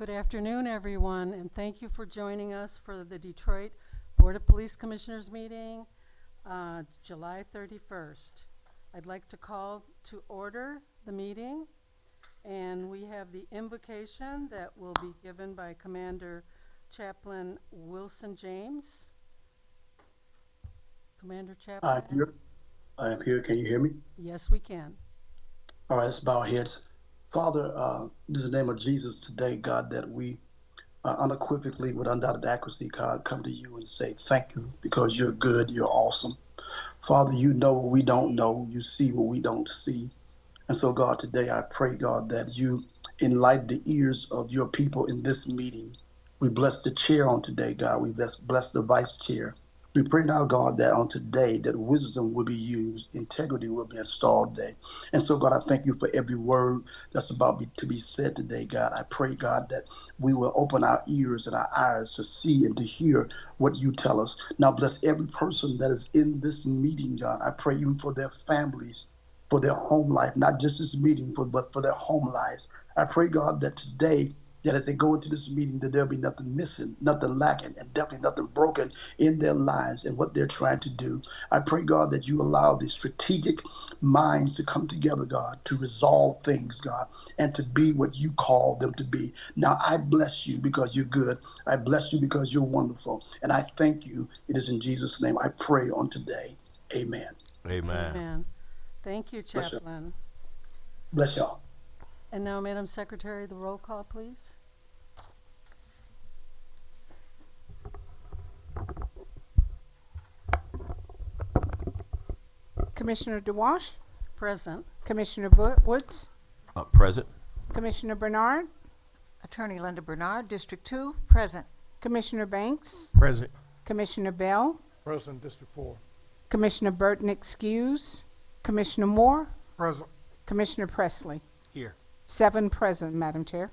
Good afternoon, everyone, and thank you for joining us for the Detroit Board of Police Commissioners meeting, July 31st. I'd like to call to order the meeting, and we have the invocation that will be given by Commander Chaplain Wilson James. Commander Chaplain? I'm here. I am here. Can you hear me? Yes, we can. All right, let's bow our heads. Father, this is the name of Jesus today, God, that we unequivocally, with undoubted accuracy, God, come to you and say thank you because you're good, you're awesome. Father, you know what we don't know. You see what we don't see. And so, God, today I pray, God, that you enlighten the ears of your people in this meeting. We bless the chair on today, God. We bless the vice chair. We pray now, God, that on today that wisdom will be used, integrity will be installed today. And so, God, I thank you for every word that's to be said today, God. I pray, God, that we will open our ears and our eyes to see and to hear what you tell us. Now, bless every person that is in this meeting, God. I pray even for their families, for their home life, not just this meeting, but for their home lives. I pray, God, that today, that as they go into this meeting, that there'll be nothing missing, nothing lacking, and definitely nothing broken in their lives and what they're trying to do. I pray, God, that you allow the strategic minds to come together, God, to resolve things, God, and to be what you call them to be. Now, I bless you because you're good. I bless you because you're wonderful. And I thank you. It is in Jesus' name I pray on today. Amen. Amen. Amen. Thank you, Bless you. Chaplain. Bless y'all. And now, Madam Secretary, the roll call, please. Commissioner DeWash, Present. Commissioner Woods, Present. Commissioner Bernard, Attorney Linda Bernard, District 2, present. Commissioner Banks, Present. Commissioner Bell, Present, District 4. Commissioner Burton excuse, Commissioner Moore, Present. Commissioner Presley. Here. 7 present, Madam Chair.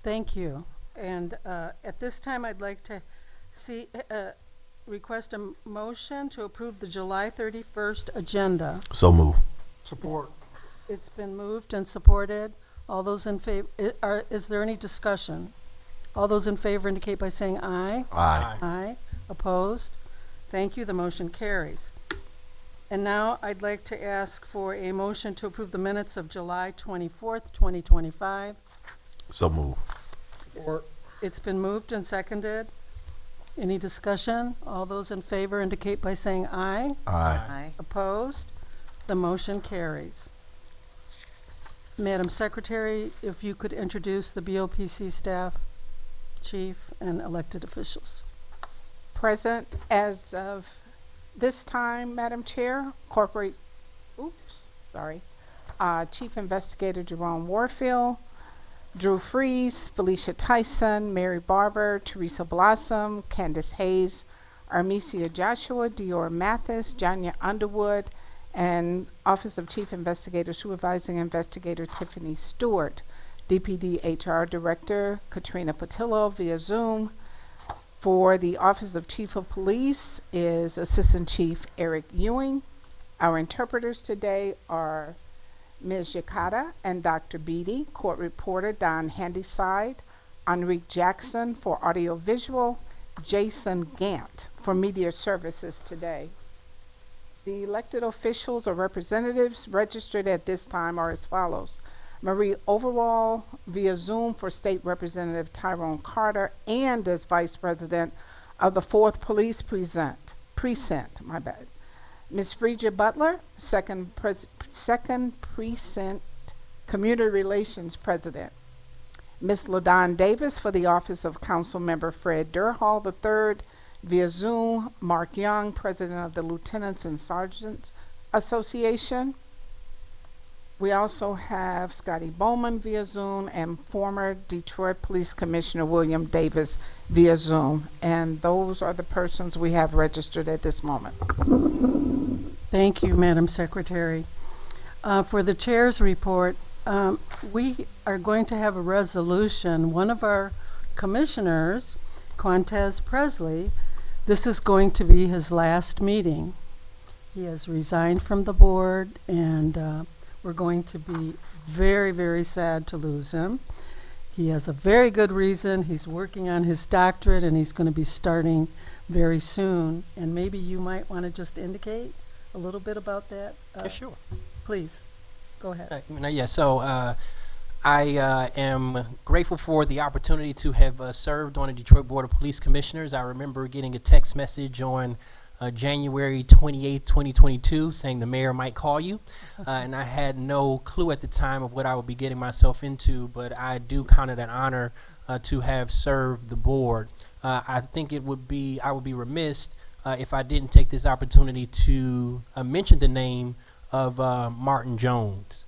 Thank you. And at this time, I'd like to request a motion to approve the July 31st agenda. So move. Support. It's been moved and supported. All those in favor, is there any discussion? All those in favor indicate by saying aye. Aye. Aye. Opposed? Thank you. The motion carries. And now I'd like to ask for a motion to approve the minutes of July 24th, 2025. So move. Support. It's been moved and seconded. Any discussion? All those in favor indicate by saying aye. Aye. Opposed? The motion carries. Madam Secretary, if you could introduce the BOPC staff, chief, and elected officials. Present as of this time, Madam Chair, Chief Investigator Jerome Warfield, Drew Freeze, Felicia Tyson, Mary Barber, Teresa Blossom, Candace Hayes, Armesia Joshua, Dior Mathis, Janya Underwood, and Office of Chief Investigator Supervising Investigator Tiffany Stewart, DPD HR Director Katrina Patillo via Zoom. For the Office of Chief of Police is Assistant Chief Eric Ewing. Our interpreters today are Ms. Yakata and Dr. Beatty, Court Reporter Don Handyside, Enrique Jackson for Audiovisual, Jason Gant for Media Services today. The elected officials or representatives registered at this time are as follows. Marie Overall via Zoom for State Representative Tyrone Carter and as Vice President of the 4th Police Precinct, Ms. Phrygia Butler, second Precinct Community Relations President. Ms. LaDon Davis for the Office of Council Member Fred Durhall III via Zoom, Mark Young, President of the Lieutenants and Sergeants Association. We also have Scotty Bowman via Zoom and former Detroit Police Commissioner William Davis via Zoom. And those are the persons we have registered at this moment. Thank you, Madam Secretary. For the chair's report, we are going to have a resolution. One of our commissioners, Quantez Presley, this is going to be his last meeting. He has resigned from the board, and we're going to be very, very sad to lose him. He has a very good reason. He's working on his doctorate, and he's going to be starting very soon. And maybe you might want to just indicate a little bit about that. Yeah, sure. Please, go ahead. I am grateful for the opportunity to have served on the Detroit Board of Police Commissioners. I remember getting a text message on January 28th, 2022, saying the mayor might call you. And I had no clue at the time of what I would be getting myself into, but I do count it an honor to have served the board. I think I would be remiss if I didn't take this opportunity to mention the name of Martin Jones,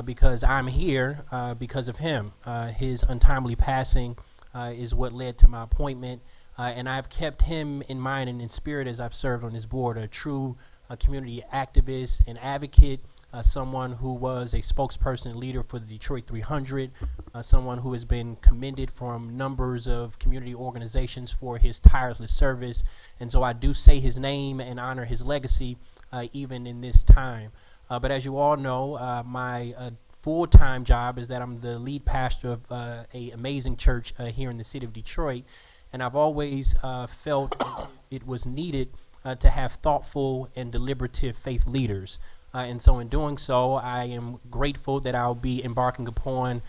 because I'm here because of him. His untimely passing is what led to my appointment. And I've kept him in mind and in spirit as I've served on this board, a true community activist and advocate, someone who was a spokesperson and leader for the Detroit 300, someone who has been commended from numbers of community organizations for his tireless service. And so I do say his name and honor his legacy even in this time. But as you all know, my full-time job is that I'm the lead pastor of an amazing church here in the city of Detroit. And I've always felt it was needed to have thoughtful and deliberative faith leaders. And so in doing so, I am grateful that I'll be embarking upon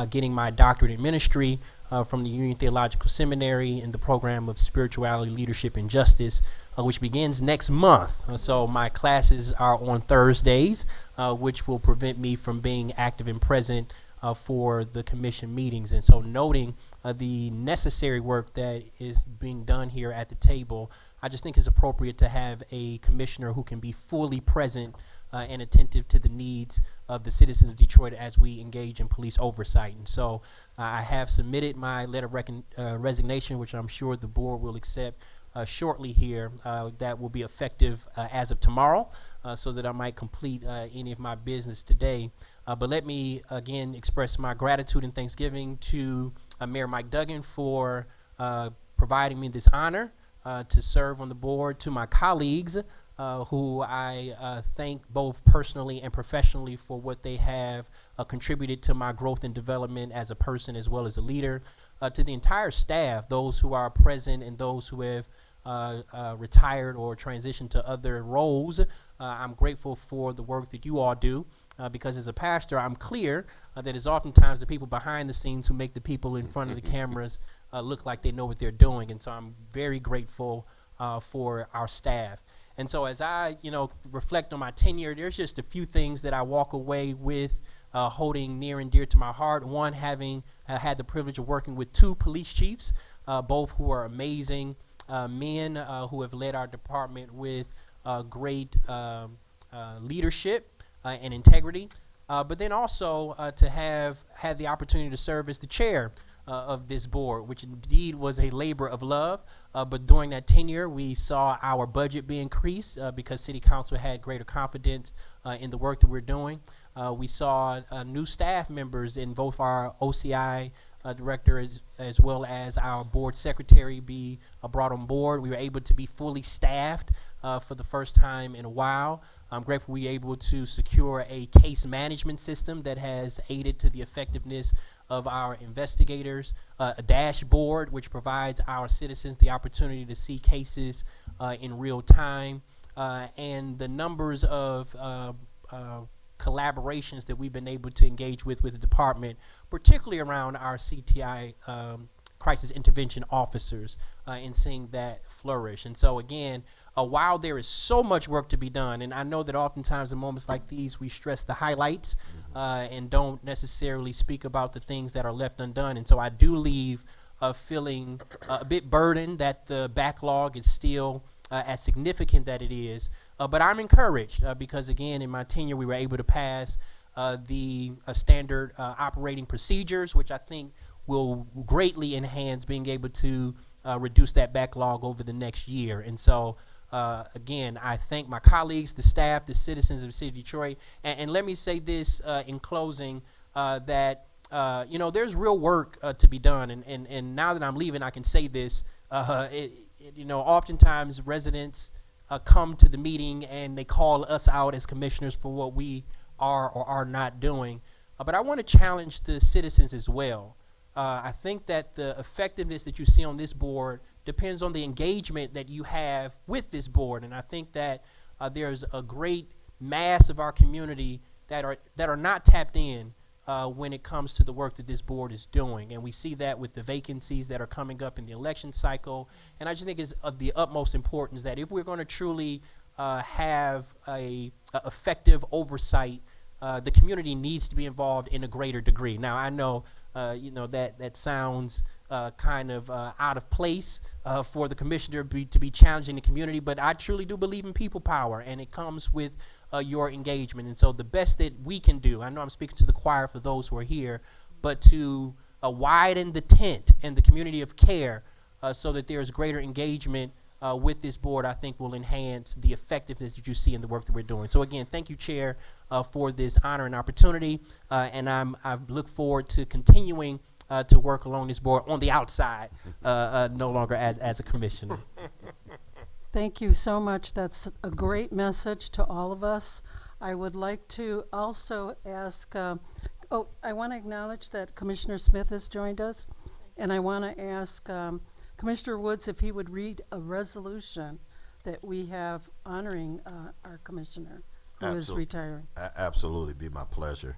getting my doctorate in ministry from the Union Theological Seminary in the program of Spirituality, Leadership, and Justice, which begins next month. So my classes are on Thursdays, which will prevent me from being active and present for the commission meetings. And so noting the necessary work that is being done here at the table, I just think it's appropriate to have a commissioner who can be fully present and attentive to the needs of the citizens of Detroit as we engage in police oversight. And so I have submitted my letter of resignation, which I'm sure the board will accept shortly here. That will be effective as of tomorrow, so that I might complete any of my business today. But let me again express my gratitude and thanksgiving to Mayor Mike Duggan for providing me this honor to serve on the board, to my colleagues who I thank both personally and professionally for what they have contributed to my growth and development as a person as well as a leader, to the entire staff, those who are present and those who have retired or transitioned to other roles. I'm grateful for the work that you all do. Because as a pastor, I'm clear that it's oftentimes the people behind the scenes who make the people in front of the cameras look like they know what they're doing. And so I'm very grateful for our staff. And so as I, reflect on my tenure, there's just a few things that I walk away with holding near and dear to my heart. One, having had the privilege of working with two police chiefs, both who are amazing men who have led our department with great leadership and integrity, but then also to have had the opportunity to serve as the chair of this board, which indeed was a labor of love. But during that tenure, we saw our budget be increased because City Council had greater confidence in the work that we're doing. We saw new staff members in both our OCI director as well as our board secretary be brought on board. We were able to be fully staffed for the first time in a while. I'm grateful we were able to secure a case management system that has aided to the effectiveness of our investigators, a dashboard which provides our citizens the opportunity to see cases in real time, and the numbers of collaborations that we've been able to engage with the department, particularly around our CTI crisis intervention officers, and seeing that flourish. And so again, while there is so much work to be done, and I know that oftentimes in moments like these we stress the highlights and don't necessarily speak about the things that are left undone, and so I do leave feeling a bit burdened that the backlog is still as significant that it is, but I'm encouraged because again in my tenure we were able to pass the standard operating procedures, which I think will greatly enhance being able to reduce that backlog over the next year. And so again, I thank my colleagues, the staff, the citizens of the city of Detroit, and let me say this in closing, that there's real work to be done, and now that I'm leaving I can say this, oftentimes residents come to the meeting and they call us out as commissioners for what we are or are not doing, but I want to challenge the citizens as well. I think that the effectiveness that you see on this board depends on the engagement that you have with this board. And I think that there's a great mass of our community that are not tapped in when it comes to the work that this board is doing. And we see that with the vacancies that are coming up in the election cycle. And I just think it's of the utmost importance that if we're going to truly have a effective oversight, the community needs to be involved in a greater degree. Now, I know, that sounds kind of out of place for the commissioner to be challenging the community, but I truly do believe in people power, and it comes with your engagement. And so the best that we can do, I know I'm speaking to the choir for those who are here, but to widen the tent and the community of care so that there's greater engagement with this board, I think will enhance the effectiveness that you see in the work that we're doing. So again, thank you, Chair, for this honor and opportunity, and I look forward to continuing to work along this board on the outside, no longer as a commissioner. Thank you so much. That's a great message to all of us. I would like to also ask, I want to acknowledge that Commissioner Smith has joined us, and I want to ask Commissioner Woods if he would read a resolution that we have honoring our commissioner who is retiring. Absolutely, be my pleasure.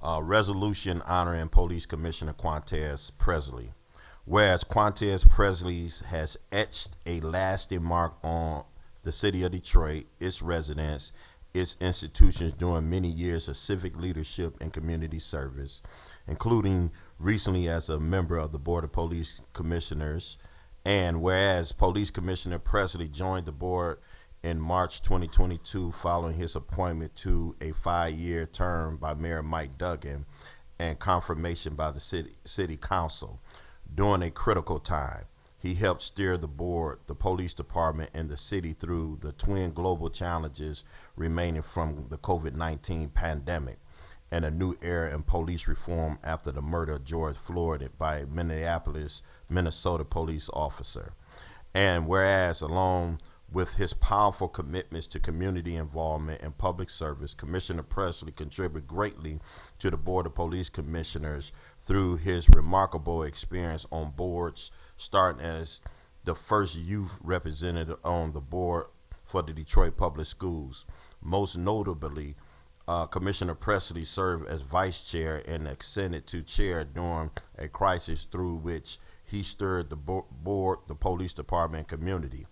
Resolution honoring Police Commissioner Quantez Presley. Whereas Quantez Presley has etched a lasting mark on the city of Detroit, its residents, its institutions during many years of civic leadership and community service, including recently as a member of the Board of Police Commissioners. And whereas Police Commissioner Presley joined the board in March 2022 following his appointment to a 5-year term by Mayor Mike Duggan and confirmation by the city council. During a critical time, he helped steer the board, the police department, and the city through the twin global challenges remaining from the COVID-19 pandemic and a new era in police reform after the murder of George Floyd by a Minneapolis, Minnesota police officer. And whereas along with his powerful commitments to community involvement and public service, Commissioner Presley contributed greatly to the Board of Police Commissioners through his remarkable experience on boards, starting as the first youth representative on the board for the Detroit Public Schools. Most notably, Commissioner Presley served as vice chair and ascended to chair during a crisis through which he stirred the board, the police department, and community.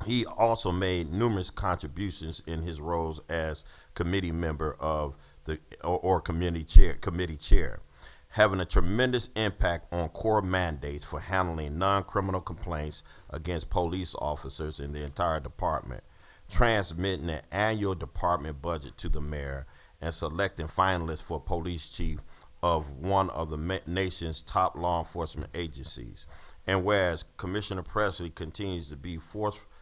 He also made numerous contributions in his roles as committee member of the or committee chair, having a tremendous impact on core mandates for handling non-criminal complaints against police officers in the entire department, transmitting an annual department budget to the mayor, and selecting finalists for police chief of one of the nation's top law enforcement agencies. And whereas Commissioner Presley continues to be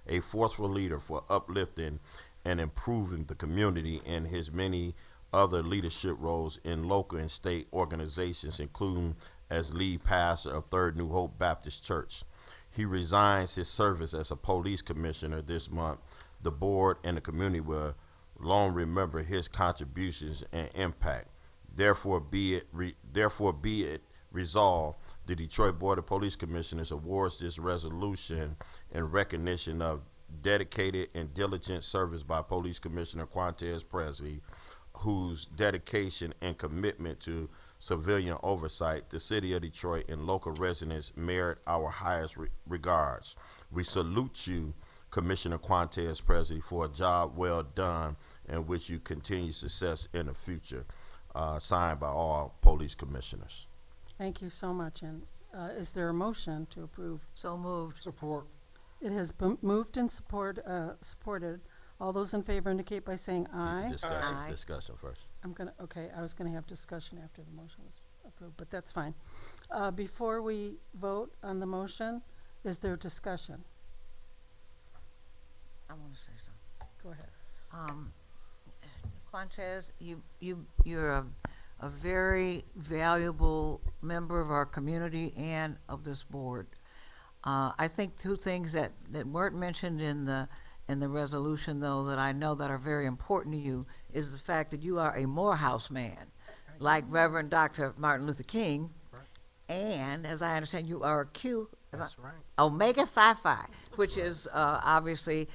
a forceful leader for uplifting and improving the community in his many other leadership roles in local and state organizations, including as lead pastor of Third New Hope Baptist Church. He resigns his service as a police commissioner this month. The board and the community will long remember his contributions and impact. Therefore be it resolved, the Detroit Board of Police Commissioners awards this resolution in recognition of dedicated and diligent service by Police Commissioner Quantez Presley, whose dedication and commitment to civilian oversight, the city of Detroit and local residents merit our highest regards. We salute you, Commissioner Quantez Presley, for a job well done in which you continue success in the future. Signed by all police commissioners. Thank you so much. And is there a motion to approve? So moved. Support. It has been moved and supported. All those in favor indicate by saying aye. Discussion first. I was gonna have discussion after the motion was approved, but that's fine. Before we vote on the motion, is there discussion? I want to say something. Go ahead. Quantez, you're a very valuable member of our community and of this board. I think two things that weren't mentioned in the resolution, though, that I know that are very important to you is the fact that you are a Morehouse man, like Reverend Dr. Martin Luther King, And as I understand, you are a Q. That's right. Omega Psi Phi, which is obviously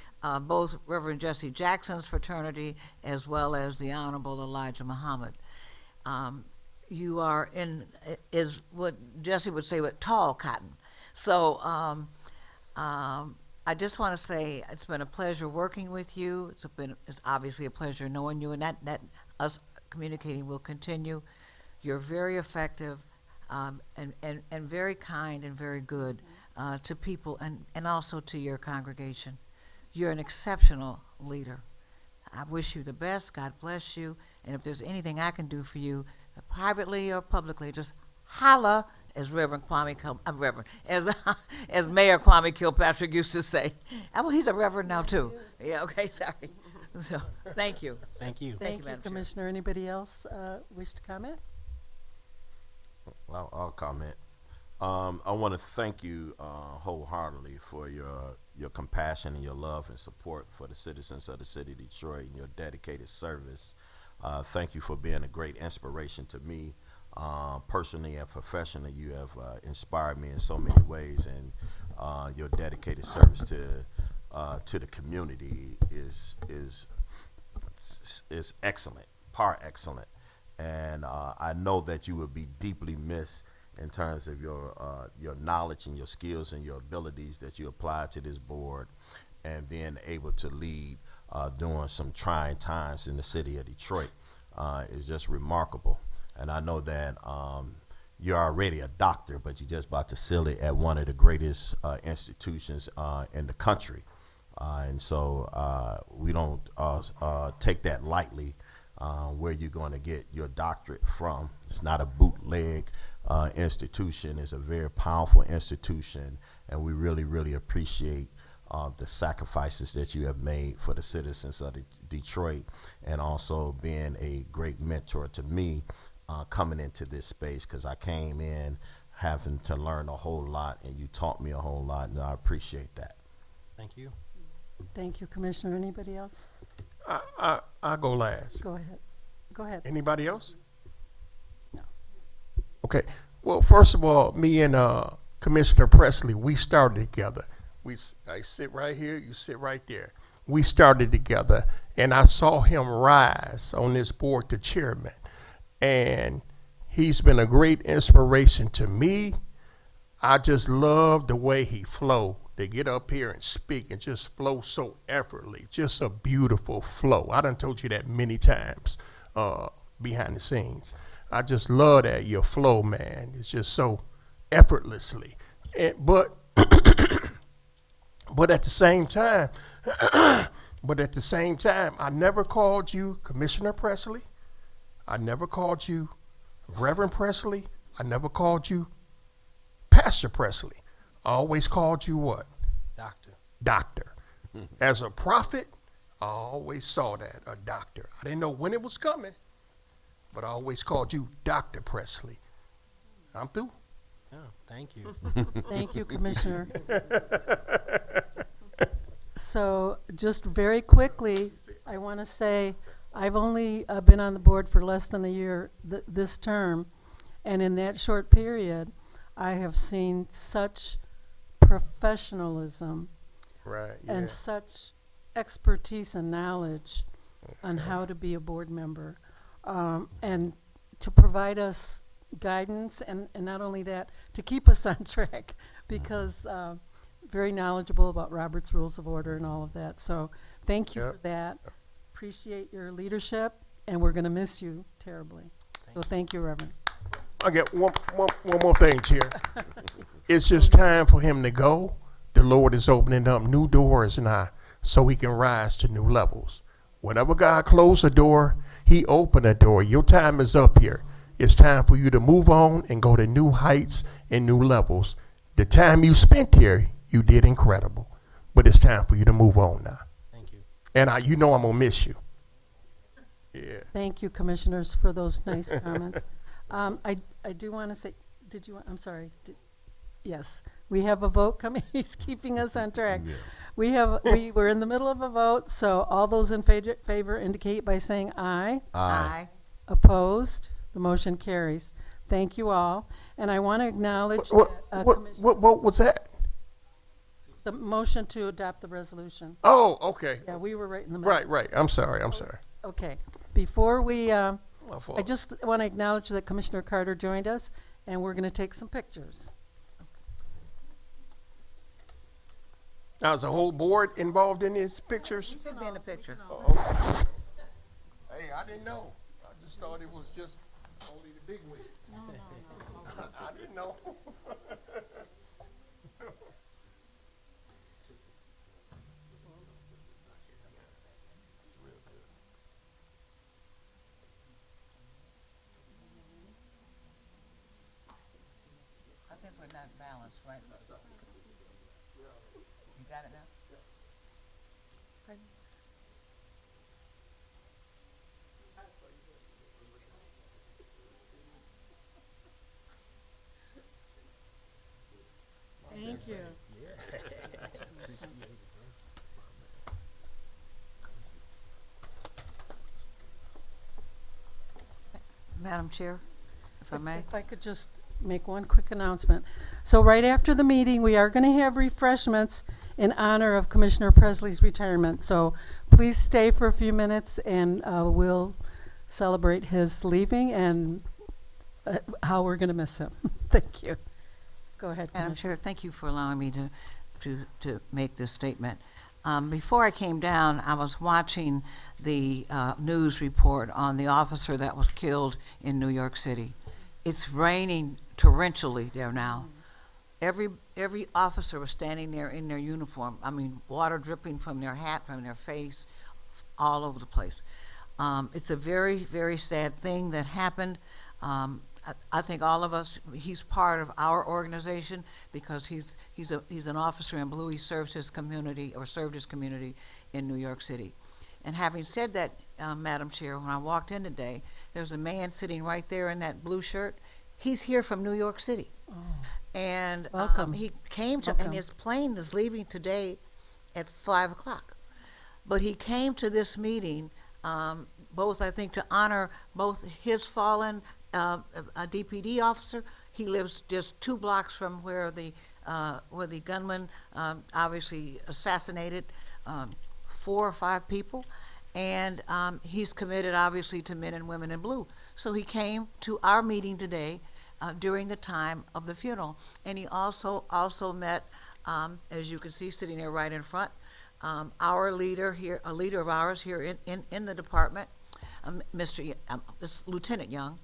both Reverend Jesse Jackson's fraternity as well as the Honorable Elijah Muhammad. You are is what Jesse would say, what tall cotton. So I just want to say it's been a pleasure working with you. It's obviously a pleasure knowing you, and that us communicating will continue. You're very effective. And very kind and very good to people and also to your congregation. You're an exceptional leader. I wish you the best. God bless you. And if there's anything I can do for you, privately or publicly, just holla, as as Mayor Kwame Kilpatrick used to say. Well, he's a reverend now too. Yeah. Okay. Sorry. So, thank you. Thank you. Thank you, Madam Chair. Commissioner. Anybody else wish to comment? Well, I'll comment. I want to thank you wholeheartedly for your compassion and your love and support for the citizens of the city of Detroit and your dedicated service. Thank you for being a great inspiration to me personally and professionally. You have inspired me in so many ways, and your dedicated service to the community is excellent, par excellent. And I know that you will be deeply missed in terms of your knowledge and your skills and your abilities that you apply to this board, and being able to lead during some trying times in the city of Detroit is just remarkable. And I know that you're already a doctor, but you're just about to seal it at one of the greatest institutions in the country. And so we don't take that lightly. Where you're going to get your doctorate from. It's not a bootleg institution. It's a very powerful institution, and we really, really appreciate the sacrifices that you have made for the citizens of Detroit, and also being a great mentor to me coming into this space, because I came in having to learn a whole lot, and you taught me a whole lot, and I appreciate that. Thank you. Thank you, Commissioner. Anybody else? I go last. Go ahead. Go ahead. Anybody else? No. Okay. Well, first of all, me and Commissioner Presley, we started together. I sit right here, you sit right there. We started together, and I saw him rise on this board to chairman. And he's been a great inspiration to me. I just love the way he flow. They get up here and speak and just flow so effortlessly. Just a beautiful flow. I done told you that many times behind the scenes. I just love that, your flow, man. It's just so effortlessly. But at the same time, I never called you Commissioner Presley. I never called you Reverend Presley. I never called you Pastor Presley. I always called you what? Doctor. As a prophet, I always saw that, a doctor. I didn't know when it was coming, but I always called you Dr. Presley. I'm through. Oh, thank you. Thank you, Commissioner. So just very quickly, I want to say I've only been on the board for less than a year this term, and in that short period, I have seen such professionalism Right. and such expertise and knowledge on how to be a board member, and to provide us guidance, and not only that, to keep us on track, because very knowledgeable about Robert's Rules of Order and all of that. So thank you for that. Appreciate your leadership, and we're going to miss you terribly. So thank you, Reverend. I get one more thing, Chair. It's just time for him to go. The Lord is opening up new doors now so he can rise to new levels. Whenever God closed a door, he opened a door. Your time is up here. It's time for you to move on and go to new heights and new levels. The time you spent here, you did incredible. But it's time for you to move on now. Thank you. And I'm going to miss you. Yeah. Thank you, commissioners, for those nice comments. I do want to say, I'm sorry. Yes, we have a vote coming. He's keeping us on track. Yeah. We were in the middle of a vote, so all those in favor indicate by saying aye. Aye. Opposed? The motion carries. Thank you all. And I want to acknowledge that, What was that? the motion to adopt the resolution. Oh, okay. Yeah, we were right in the middle. Right. I'm sorry. Okay. Before we, My I fault. just want to acknowledge that Commissioner Carter joined us, and we're going to take some pictures. Now, is the whole board involved in these pictures? Could be in the picture. Hey, I didn't know. I just thought it was just only the big wigs. No. I didn't know. I think we're not balanced, right? You got it now? Thank you. Madam Chair, if I may. If I could just make one quick announcement. So right after the meeting, we are going to have refreshments in honor of Commissioner Presley's retirement. So please stay for a few minutes, and we'll celebrate his leaving and how we're going to miss him. Thank you. Go ahead, Madam Commissioner. Chair, thank you for allowing me to make this statement. Before I came down, I was watching the news report on the officer that was killed in New York City. It's raining torrentially there now. Every officer was standing there in their uniform. I mean, water dripping from their hat, from their face, all over the place. It's a very, very sad thing that happened. I think all of us, he's part of our organization because he's an officer in blue. He serves his community, or served his community in New York City. And having said that, Madam Chair, when I walked in today, there's a man sitting right there in that blue shirt. He's here from New York City. And Welcome. he came to, Welcome. and his plane is leaving today at 5 o'clock. But he came to this meeting, both, I think, to honor both his fallen a DPD officer. He lives just 2 blocks from where the gunman obviously assassinated 4 or 5 people, and he's committed obviously to men and women in blue. So he came to our meeting today during the time of the funeral, and he also met, as you can see, sitting there right in front, our leader here, a leader of ours here in the department, this Lieutenant Young.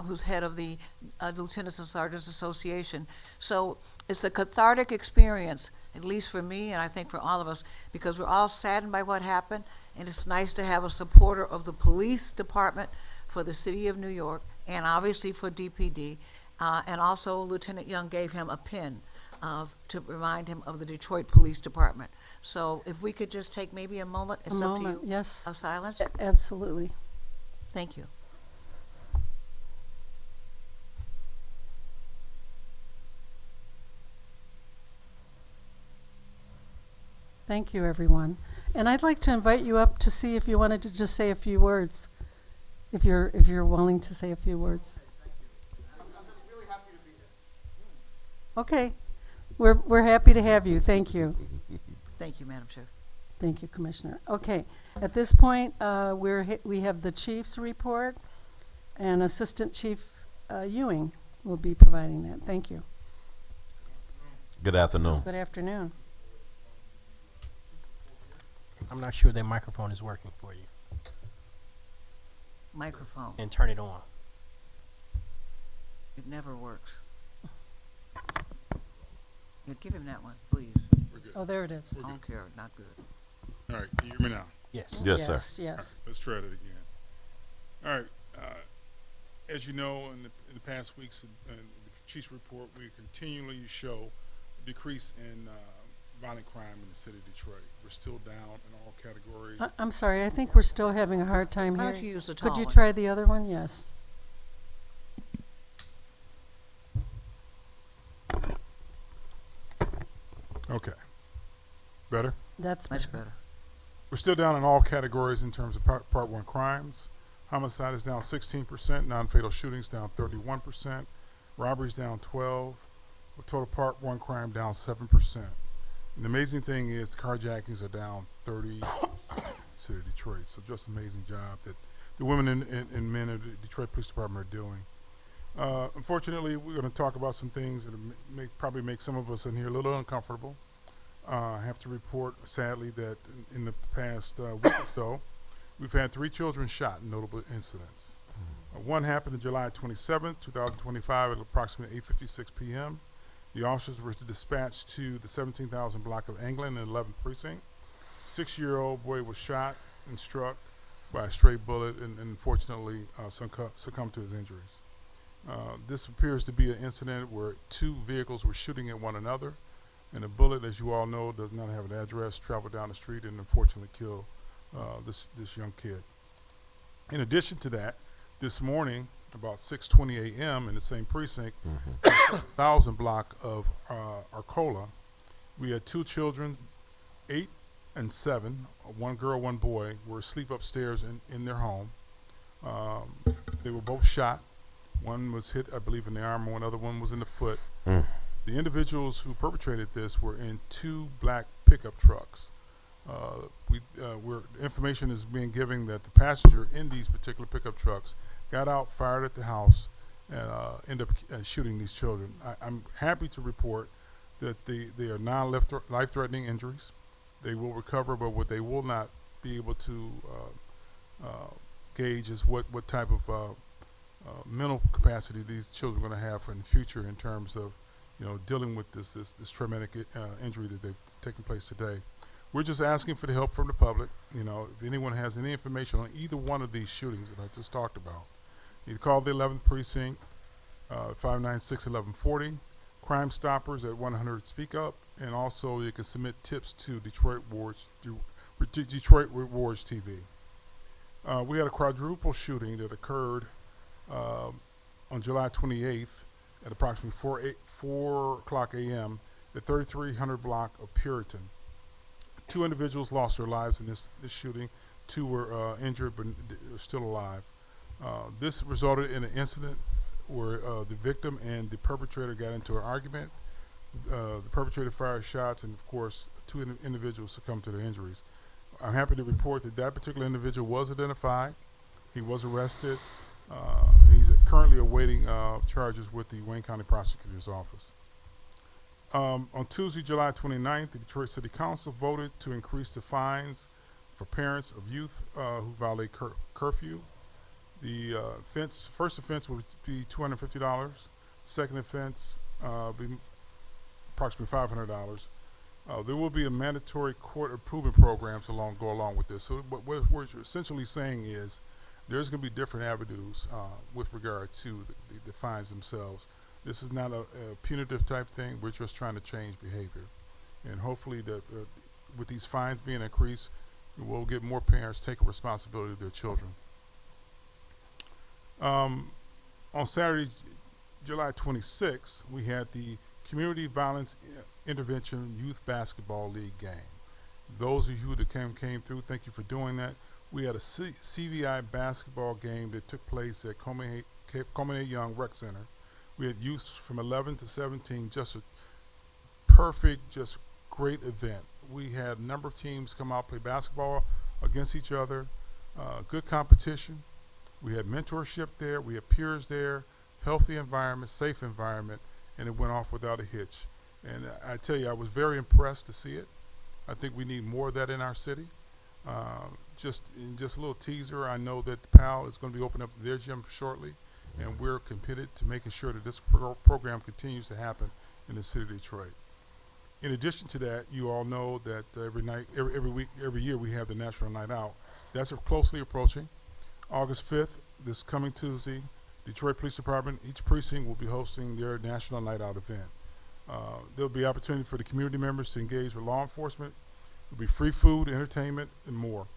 Who's head of the Lieutenants and Sergeants Association. So it's a cathartic experience, at least for me, and I think for all of us, because we're all saddened by what happened, and it's nice to have a supporter of the police department for the city of New York, and obviously for DPD, and also Lieutenant Young gave him a pin to remind him of the Detroit Police Department. So if we could just take maybe a moment, it's up to you, Yes, of silence. absolutely. Thank you. Thank you, everyone. And I'd like to invite you up to see if you wanted to just say a few words, if you're willing to say a few words. I'm just really happy to be here. Okay, we're happy to have you. Thank you. Thank you, Madam Chair. Thank you, Commissioner. Okay, at this point, we have the chief's report, and Assistant Chief Ewing will be providing that. Thank you. Good afternoon. Good afternoon. I'm not sure that microphone is working for you. Microphone. And turn it on. It never works. Yeah, give him that one, please. We're good. Oh, there it is. I don't care, not good. All right, can you hear me now? Yes. Yes, sir. Yes. Let's try that again. All right, as you know, in the past weeks, in the chief's report, we continually show a decrease in violent crime in the city of Detroit. We're still down in all categories. I'm sorry, I think we're still having a hard time Why here. don't you use the tall Could you one? try the other one? Yes. Okay. Better? That's Much better. We're still down in all categories in terms of Part 1 crimes. Homicide is down 16%. Non-fatal shootings down 31%. Robberies down 12%. Total Part 1 crime down 7%. And the amazing thing is carjackings are down 30% in Detroit. So just an amazing job that the women and men of the Detroit Police Department are doing. Unfortunately, we're going to talk about some things that probably make some of us in here a little uncomfortable. I have to report, sadly, that in the past week or so, we've had 3 children shot in notable incidents. One happened on July 27, 2025 at approximately 8:56 p.m. The officers were dispatched to the 17,000 block of England and 11th Precinct. 6-year-old boy was shot and struck by a stray bullet and unfortunately succumbed to his injuries. This appears to be an incident where 2 vehicles were shooting at one another, and a bullet, as you all know, does not have an address, traveled down the street and unfortunately killed this young kid. In addition to that, this morning, about 6:20 a.m. in the same precinct, 1,000 block of Arcola, we had 2 children, 8 and 7, 1 girl, 1 boy, were asleep upstairs in their home. They were both shot. One was hit, I believe, in the arm, and one other one was in the foot. The individuals who perpetrated this were in 2 black pickup trucks. Information is being given that the passenger in these particular pickup trucks got out, fired at the house, and ended up shooting these children. I'm happy to report that they are non-life-threatening injuries. They will recover, but what they will not be able to gauge is what type of mental capacity these children are going to have in the future in terms of, dealing with this traumatic injury that they've taken place today. We're just asking for the help from the public. If anyone has any information on either one of these shootings that I just talked about, you call the 11th Precinct, 596-1140, Crime Stoppers at 100 Speak Up, and also you can submit tips to Detroit Wards TV. We had a quadruple shooting that occurred on July 28th at approximately 4 o'clock a.m. at 3300 block of Puritan. 2 individuals lost their lives in this shooting. 2 were injured but are still alive. This resulted in an incident where the victim and the perpetrator got into an argument. The perpetrator fired shots, and of course, 2 individuals succumbed to their injuries. I'm happy to report that particular individual was identified. He was arrested. He's currently awaiting charges with the Wayne County Prosecutor's Office. On Tuesday, July 29th, the Detroit City Council voted to increase the fines for parents of youth who violate curfew. The first offense would be $250. Second offense be approximately $500. There will be a mandatory court improvement programs go along with this. So what we're essentially saying is there's going to be different avenues with regard to the fines themselves. This is not a punitive type thing. We're just trying to change behavior. And hopefully with these fines being increased, we'll get more parents taking responsibility of their children. On Saturday, July 26th, we had the Community Violence Intervention Youth Basketball League game. Those of you that came through, thank you for doing that. We had a CVI basketball game that took place at Coleman Young Rec Center. We had youth from 11 to 17, just a perfect, just great event. We had a number of teams come out, play basketball against each other, good competition. We had mentorship there, we had peers there, healthy environment, safe environment, and it went off without a hitch. And I tell you, I was very impressed to see it. I think we need more of that in our city. Just a little teaser, I know that PAL is going to be opening up their gym shortly, and we're committed to making sure that this program continues to happen in the city of Detroit. In addition to that, you all know that every year we have the National Night Out. That's closely approaching. August 5th, this coming Tuesday, Detroit Police Department, each precinct will be hosting their National Night Out event. There'll be opportunity for the community members to engage with law enforcement. There'll be free food, entertainment, and more.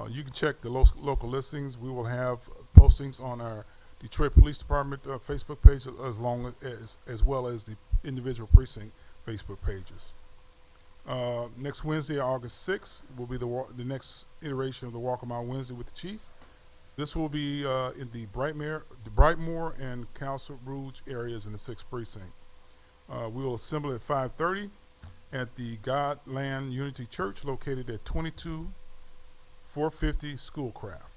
You can check the local listings. We will have postings on our Detroit Police Department Facebook page as well as the individual precinct Facebook pages. Next Wednesday, August 6th, will be the next iteration of the Walk a Mile Wednesday with the Chief. This will be in the Brightmoor and Council Rouge areas in the 6th precinct. We will assemble at 5:30 at the Godland Unity Church located at 22450 Schoolcraft.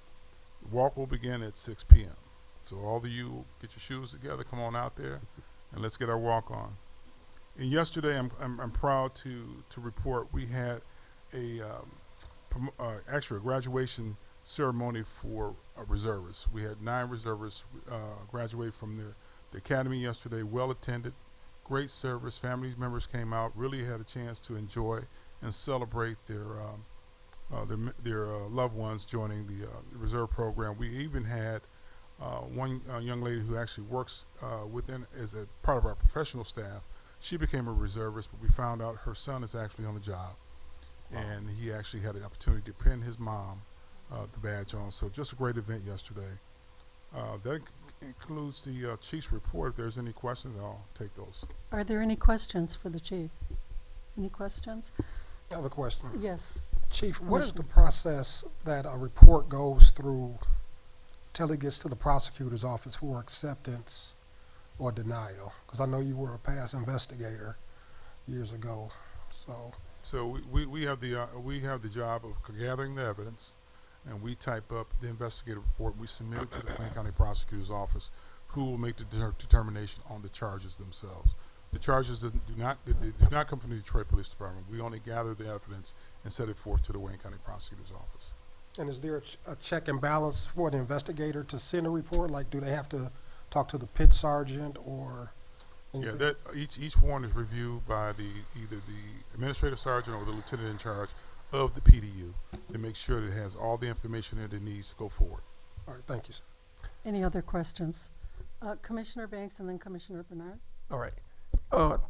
The walk will begin at 6 p.m. So all of you, get your shoes together, come on out there, and let's get our walk on. And yesterday, I'm proud to report we had actually a graduation ceremony for reservists. We had 9 reservists graduate from the academy yesterday. Well attended, great service. Family members came out, really had a chance to enjoy and celebrate their loved ones joining the reserve program. We even had one young lady who actually works within as a part of our professional staff. She became a reservist, but we found out her son is actually on the job, and he actually had the opportunity to pin his mom the badge on. So just a great event yesterday. That includes the chief's report. If there's any questions, I'll take those. Are there any questions for the chief? Any questions? I have a question. Yes. Chief, what is the process that a report goes through till it gets to the prosecutor's office for acceptance or denial? Because I know you were a past investigator years ago, so. So we have the job of gathering the evidence, and we type up the investigative report. We submit it to the Wayne County Prosecutor's Office, who will make the determination on the charges themselves. The charges do not come from the Detroit Police Department. We only gather the evidence and set it forth to the Wayne County Prosecutor's Office. And is there a check and balance for the investigator to send a report? Like, do they have to talk to the pit sergeant or anything? Yeah, that each one is reviewed by either the administrative sergeant or the lieutenant in charge of the PDU to make sure that it has all the information that it needs to go forward. All right, thank you, sir. Any other questions? Commissioner Banks and then Commissioner Bernard. All right.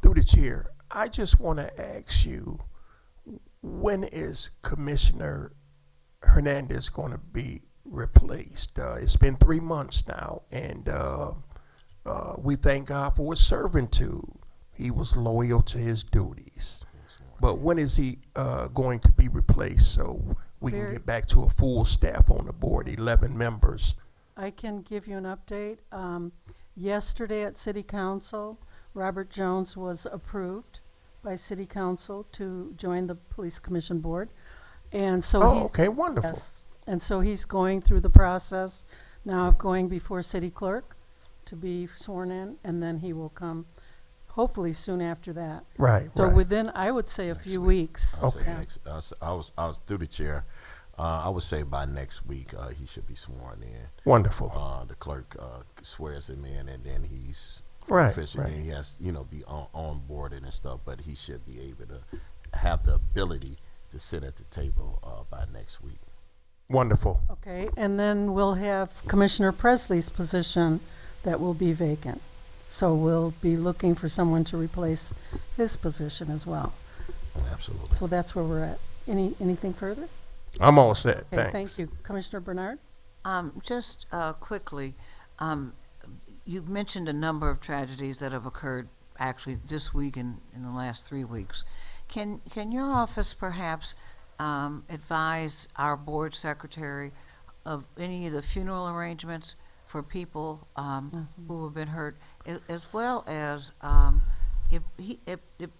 Through the chair, I just want to ask you, when is Commissioner Hernandez going to be replaced? It's been 3 months now, and we thank God for his servitude. He was loyal to his duties. But when is he going to be replaced so we can get back to a full staff on the board, 11 members? I can give you an update. Yesterday at City Council, Robert Jones was approved by City Council to join the Police Commission Board. And so Oh, he's, okay, wonderful. yes, and so he's going through the process now of going before City Clerk to be sworn in, and then he will come hopefully soon after that. Right, So right. within, I would say, a few weeks. I'll say Yeah. I was through the chair. I would say by next week he should be sworn in. Wonderful. The clerk swears him in, and then he's Right, official. right. Then he has, be on board and stuff. But he should be able to have the ability to sit at the table by next week. Wonderful. Okay, and then we'll have Commissioner Presley's position that will be vacant. So we'll be looking for someone to replace his position as well. Absolutely. So that's where we're at. Anything further? I'm all set. Okay, Thanks. thank you. Commissioner Bernard? Just quickly, you've mentioned a number of tragedies that have occurred actually this week and in the last 3 weeks. Can your office perhaps advise our board secretary of any of the funeral arrangements for people who have been hurt, as well as if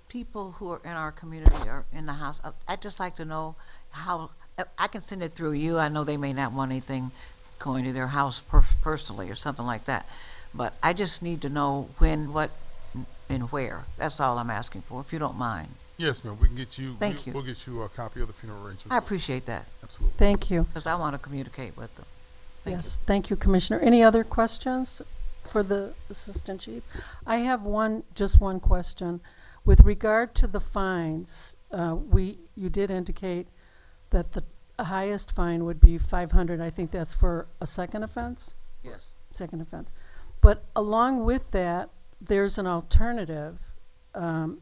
people who are in our community are in the house? I'd just like to know how. I can send it through you. I know they may not want anything going to their house personally or something like that, but I just need to know when, what, and where. That's all I'm asking for, if you don't mind. Yes, ma'am. We can get you. Thank you. We'll get you a copy of the funeral arrangements. I appreciate that, Absolutely. Thank you. because I want to communicate with them. Thank Yes, thank you, Commissioner. Any other questions for the Assistant Chief? I have just one question. With regard to the fines, you did indicate that the highest fine would be 500. I think that's for a second offense? Yes. Second offense. But along with that, there's an alternative, and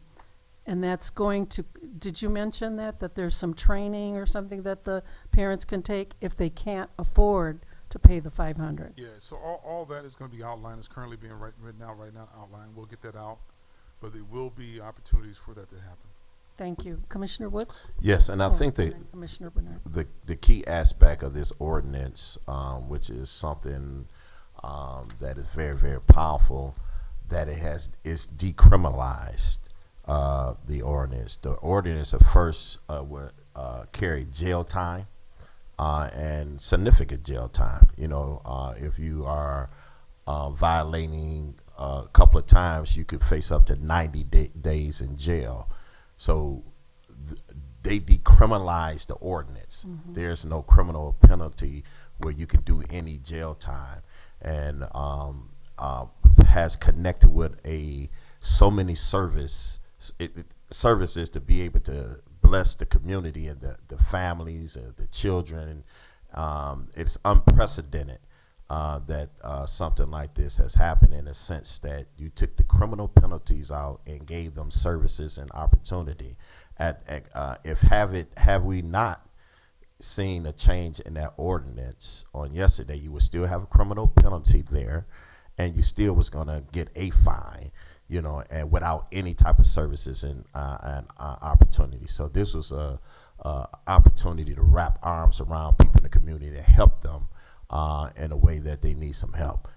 that's going to, did you mention that there's some training or something that the parents can take if they can't afford to pay the 500? Yeah. So all that is going to be outlined. It's currently being written out right now. Outlined. We'll get that out, but there will be opportunities for that to happen. Thank you. Commissioner Woods? Yes, and I Oh, think and then Commissioner Bernard. the key aspect of this ordinance, which is something that is very, very powerful, that it's decriminalized. The ordinance at first would carry jail time and significant jail time. If you are violating a couple of times, you could face up to 90 days in jail. So they decriminalized the ordinance. There's no criminal penalty where you can do any jail time, and has connected with so many services to be able to bless the community and the families, the children. It's unprecedented that something like this has happened, in a sense that you took the criminal penalties out and gave them services and opportunity. Have we not seen a change in that ordinance on yesterday, you would still have a criminal penalty there, and you still was going to get a fine, and without any type of services and opportunity. So this was a opportunity to wrap arms around people in the community to help them in a way that they need some help.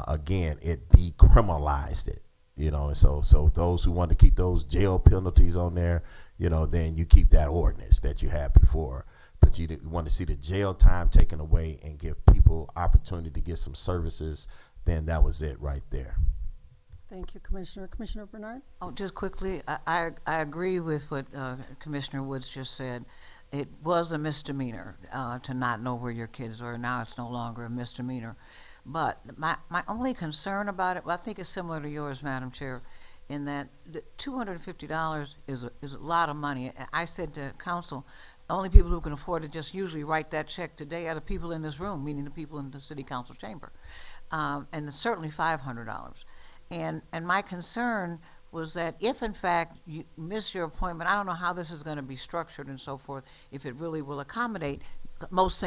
Again, it decriminalized it, and so those who want to keep those jail penalties on there, then you keep that ordinance that you had before. But you want to see the jail time taken away and give people opportunity to get some services, then that was it right there. Thank you, Commissioner. Commissioner Bernard? Oh, just quickly, I agree with what Commissioner Woods just said. It was a misdemeanor to not know where your kids were. Now it's no longer a misdemeanor. But my only concern about it, well, I think it's similar to yours, Madam Chair, in that the $250 is a lot of money. I said to council, only people who can afford to just usually write that check today are the people in this room, meaning the people in the city council chamber. And it's certainly $500. And my concern was that if in fact you miss your appointment, I don't know how this is going to be structured and so forth, if it really will accommodate most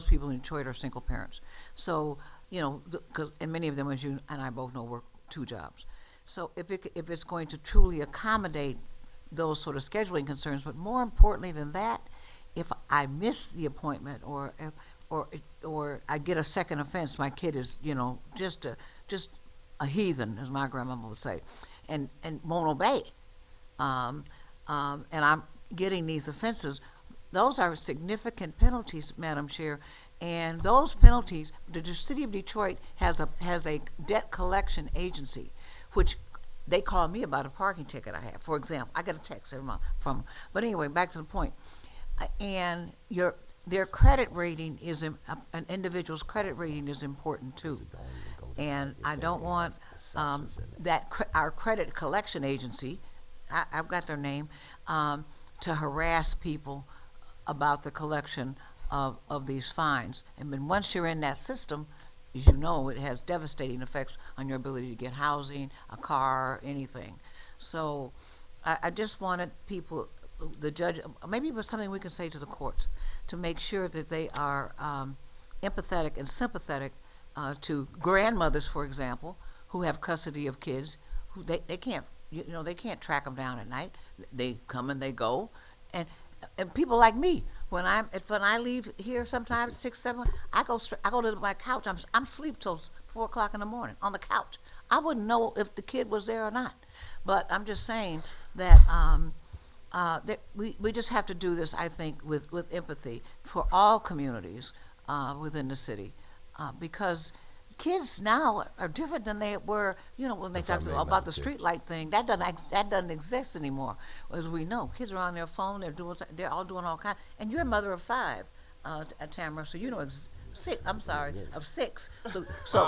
people in Detroit are single parents. So, and many of them, as you and I both know, work 2 jobs. So if it's going to truly accommodate those sort of scheduling concerns, but more importantly than that, if I miss the appointment or I get a second offense, my kid is, just a heathen, as my grandmama would say, and won't obey, and I'm getting these offenses, those are significant penalties, Madam Chair, and those penalties, the city of Detroit has a debt collection agency, which they call me about a parking ticket I have. For example, I get a text every month from, but anyway, back to the point. And their credit rating an individual's credit rating is important too. And I don't want our credit collection agency, I've got their name, to harass people about the collection of these fines. And then once you're in that system, as you know, it has devastating effects on your ability to get housing, a car, anything. So I just wanted people, the judge, maybe it was something we can say to the courts to make sure that they are empathetic and sympathetic to grandmothers, for example, who have custody of kids who they can't, they can't track them down at night. They come and they go, and people like me, when I leave here sometimes 6, 7, I go to my couch. I'm asleep till 4 o'clock in the morning on the couch. I wouldn't know if the kid was there or not. But I'm just saying that that we just have to do this, I think, with empathy for all communities within the city, because kids now are different than they were, when they talked about the street light thing. That doesn't exist anymore, as we know. Kids are on their phone. They're all doing all kinds. And you're a mother of 5, Tamara, so you know. 6. I'm sorry, of 6. So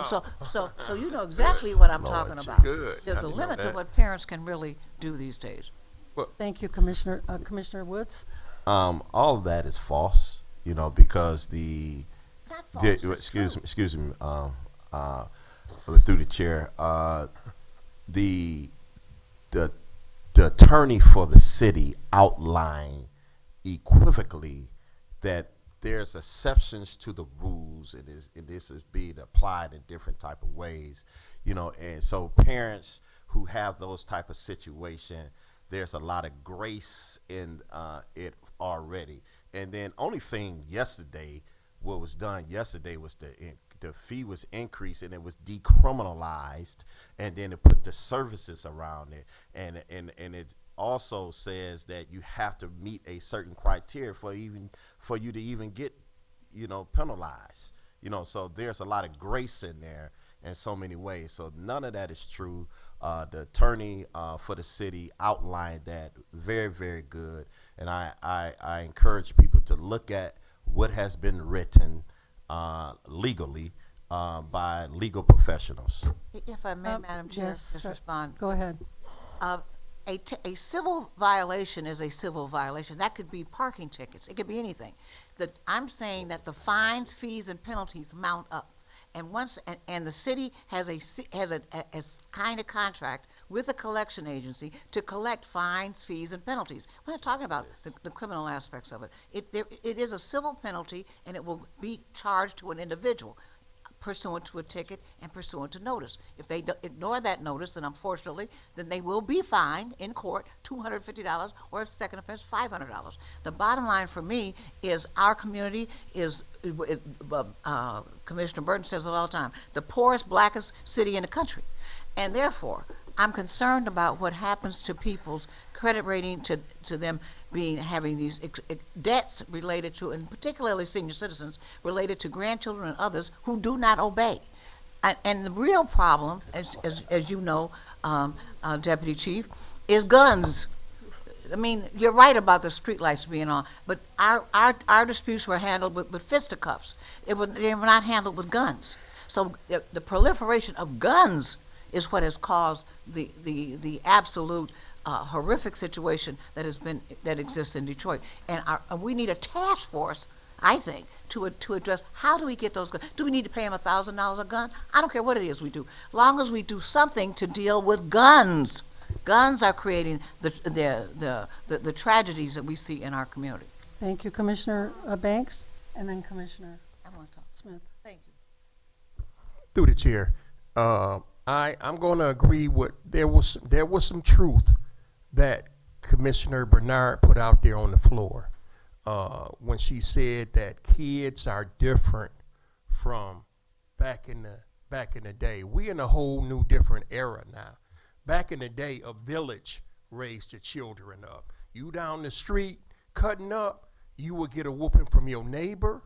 you know exactly what I'm talking about. Good. There's a limit to what parents can really do these days. Thank you, Commissioner. Commissioner Woods? All of that is false, because It's not false, it's excuse me, through the chair, the attorney for the city outlined equivocally that there's exceptions to the rules, and this is being applied in different type of ways, and so parents who have those type of situation, there's a lot of grace in it already. And then only thing yesterday, what was done yesterday was the fee was increased and it was decriminalized, and then it put the services around it, and it also says that you have to meet a certain criteria for you to even get penalized. So there's a lot of grace in there in so many ways. So none of that is true. The attorney for the city outlined that very, very good, and I encourage people to look at what has been written legally by legal professionals. If I may, Madam Chair, yes, just sir. respond. Go ahead. A civil violation is a civil violation. That could be parking tickets. It could be anything. I'm saying that the fines, fees, and penalties mount up. And the city has a kind of contract with a collection agency to collect fines, fees, and penalties. We're not talking about the criminal aspects of it. It is a civil penalty, and it will be charged to an individual pursuant to a ticket and pursuant to notice. If they ignore that notice, then unfortunately, then they will be fined in court $250, or if second offense, $500. The bottom line for me is our community is, Commissioner Burton says it all the time, the poorest, blackest city in the country. And therefore, I'm concerned about what happens to people's credit rating, to them having these debts related to, and particularly senior citizens, related to grandchildren and others who do not obey. And the real problem, as you know, Deputy Chief, is guns. I mean, you're right about the streetlights being on, but our disputes were handled with fisticuffs. They were not handled with guns. So the proliferation of guns is what has caused the absolute horrific situation that exists in Detroit. And we need a task force, I think, to address how do we get those guns. Do we need to pay them $1,000 a gun? I don't care what it is we do, long as we do something to deal with guns. Guns are creating the tragedies that we see in our community. Thank you, Commissioner Banks, and then Commissioner I want to talk. Smith. Thank you. Through the chair, I'm going to agree with there was some truth that Commissioner Bernard put out there on the floor when she said that kids are different from back in the day. We in a whole new different era now. Back in the day, a village raised your children up. You down the street cutting up, you would get a whooping from your neighbor.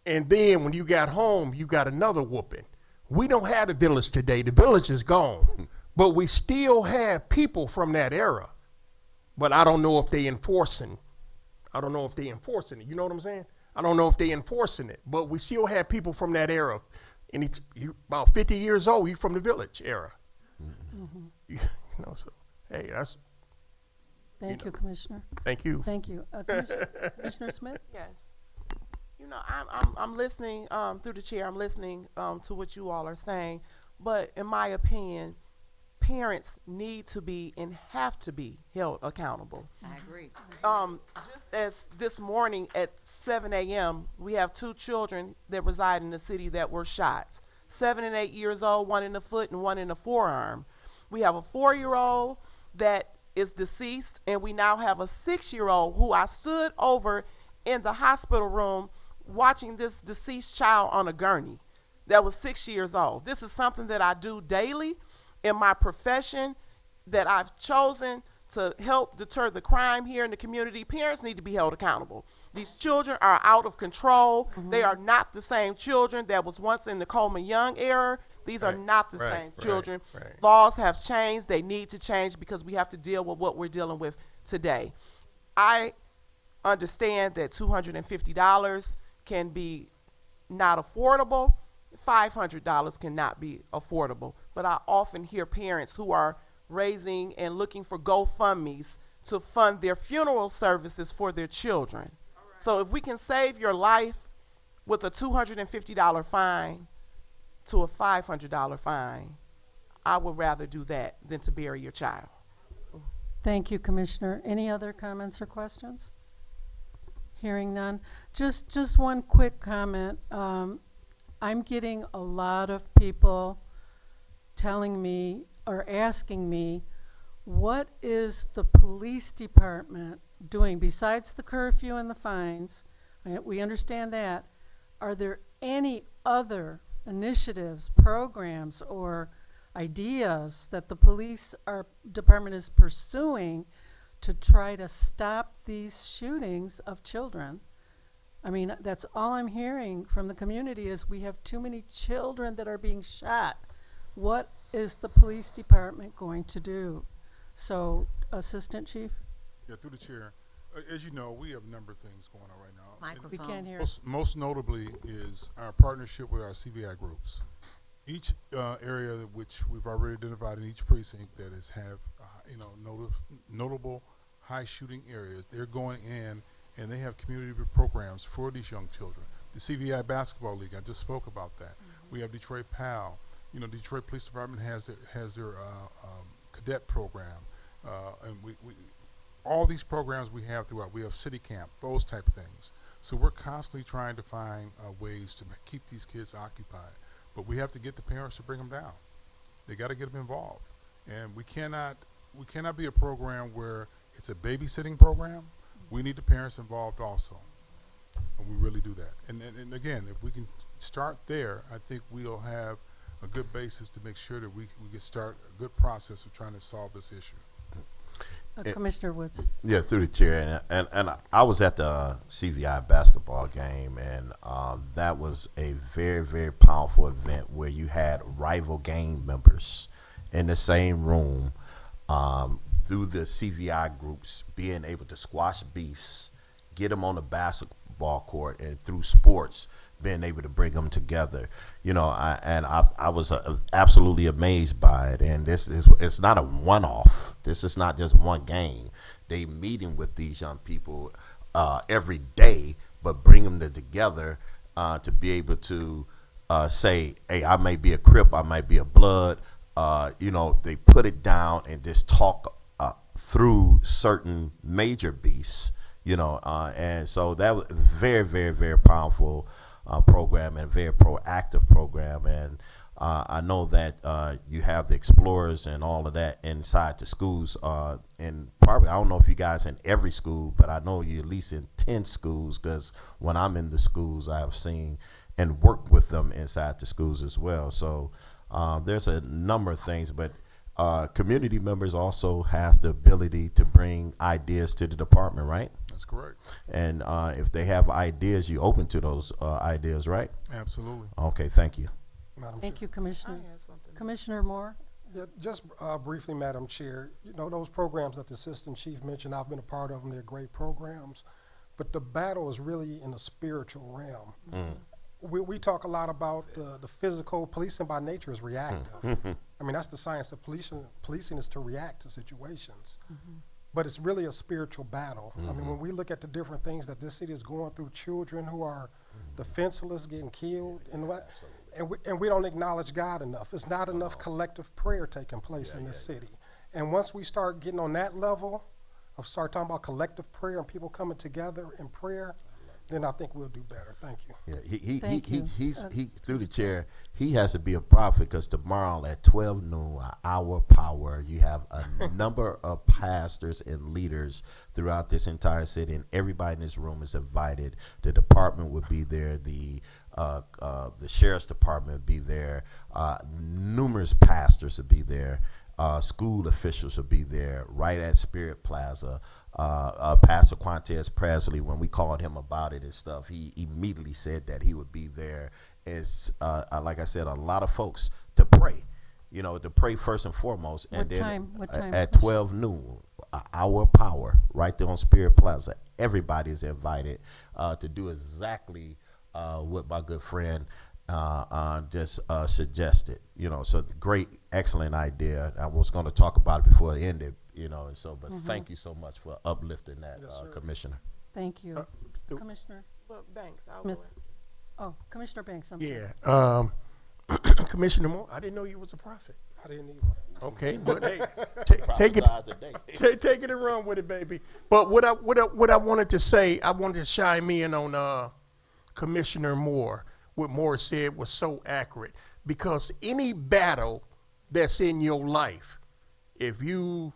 And then when you got home, you got another whooping. We don't have the village today. The village is gone. But we still have people from that era. But I don't know if they enforcing it. You know what I'm saying? I don't know if they enforcing it. But we still have people from that era. And you about 50 years old, you from the village era. Mm-hmm. So, hey, that's... Thank you, Commissioner. Thank you. Thank you. Commissioner Smith? Yes. I'm listening through the chair. I'm listening to what you all are saying, but in my opinion, parents need to be and have to be held accountable. I agree. Just as this morning at 7 a.m., we have 2 children that reside in the city that were shot. 7 and 8 years old, 1 in the foot and 1 in the forearm. We have a 4-year-old that is deceased, and we now have a 6-year-old who I stood over in the hospital room watching this deceased child on a gurney that was 6 years old. This is something that I do daily in my profession, that I've chosen to help deter the crime here in the community. Parents need to be held accountable. These children are out of control. Mm-hmm. They are not the same children that was once in the Coleman Young era. These are not the same children. Right. Laws have changed. They need to change because we have to deal with what we're dealing with today. I understand that $250 can be not affordable. $500 cannot be affordable. But I often hear parents who are raising and looking for GoFundMes to fund their funeral services for their children. Right. So if we can save your life with a $250 fine to a $500 fine, I would rather do that than to bury your child. Thank you, Commissioner. Any other comments or questions? Hearing none. Just one quick comment. I'm getting a lot of people telling me are asking me, what is the police department doing besides the curfew and the fines? We understand that. Are there any other initiatives, programs, or ideas that the police department is pursuing to try to stop these shootings of children? I mean, that's all I'm hearing from the community is we have too many children that are being shot. What is the police department going to do? So, Assistant Chief? Yeah, through the chair. As you know, we have a number of things going on right now. Microphone. We can't hear. Most notably is our partnership with our CVI groups. Each area which we've already identified in each precinct that have notable high shooting areas, they're going in and they have community programs for these young children. The CVI Basketball League, I just spoke about that. We have Detroit PAL. You know, Detroit Police Department has their cadet program, and we all these programs we have throughout. We have city camp, those type of things. So we're constantly trying to find ways to keep these kids occupied. But we have to get the parents to bring them down. They got to get them involved, and we cannot be a program where it's a babysitting program. We need the parents involved also, and we really do that. And again, if we can start there, I think we'll have a good basis to make sure that we can start a good process of trying to solve this issue. Commissioner Woods. Yeah, through the chair, and I was at the CVI basketball game, and that was a very, very powerful event where you had rival gang members in the same room, through the CVI groups being able to squash beefs, get them on the basketball court, and through sports being able to bring them together. You know, I was absolutely amazed by it. And it's not a one-off. This is not just one game. They meeting with these young people every day, but bring them together to be able to say, hey, I may be a Crip, I might be a Blood. They put it down and just talk through certain major beefs. And so that was very, very, very powerful program and very proactive program. And I know that you have the explorers and all of that inside the schools. And probably, I don't know if you guys in every school, but I know you at least in 10 schools, because when I'm in the schools, I have seen and worked with them inside the schools as well. So there's a number of things, but community members also have the ability to bring ideas to the department, right? That's correct. And if they have ideas, you open to those ideas, right? Absolutely. Okay, thank you. Madam Thank Chair. you, Commissioner. I had something. Commissioner Moore? Yeah, just briefly, Madam Chair, those programs that the Assistant Chief mentioned, I've been a part of them. They're great programs. But the battle is really in the spiritual realm. We talk a lot about the physical. Policing by nature is reactive. I mean, that's the science of policing. Policing is to react to situations. But it's really a spiritual battle. I mean, when we look at the different things that this city is going through, children who are defenseless getting killed, and we don't acknowledge God enough. It's not enough collective prayer taking place in this city. And once we start getting on that level of start talking about collective prayer and people coming together in prayer, then I think we'll do better. Thank you. Yeah, he's through the chair. He has to be a prophet, because tomorrow at 12 noon, Hour Power, you have a number of pastors and leaders throughout this entire city, and everybody in this room is invited. The department would be there. The sheriff's department would be there. Numerous pastors would be there. School officials will be there right at Spirit Plaza. Pastor Quantez Presley, when we called him about it and stuff, he immediately said that he would be there. It's like I said, a lot of folks to pray, to pray first and foremost. And What time? At 12 noon, Hour Power, right there on Spirit Plaza. Everybody is invited to do exactly what my good friend just suggested. So great, excellent idea. I was going to talk about it before it ended, but thank you so much for uplifting that, Commissioner. Thank you. Commissioner Well, Banks, I'll Smith. go in. Oh, Commissioner Banks, I'm sorry. Yeah. Commissioner Moore, I didn't know you was a prophet. I didn't either. Okay, but hey, take it. Take it and run with it, baby. But what I wanted to say, I wanted to chime in on Commissioner Moore. What Moore said was so accurate, because any battle that's in your life. If you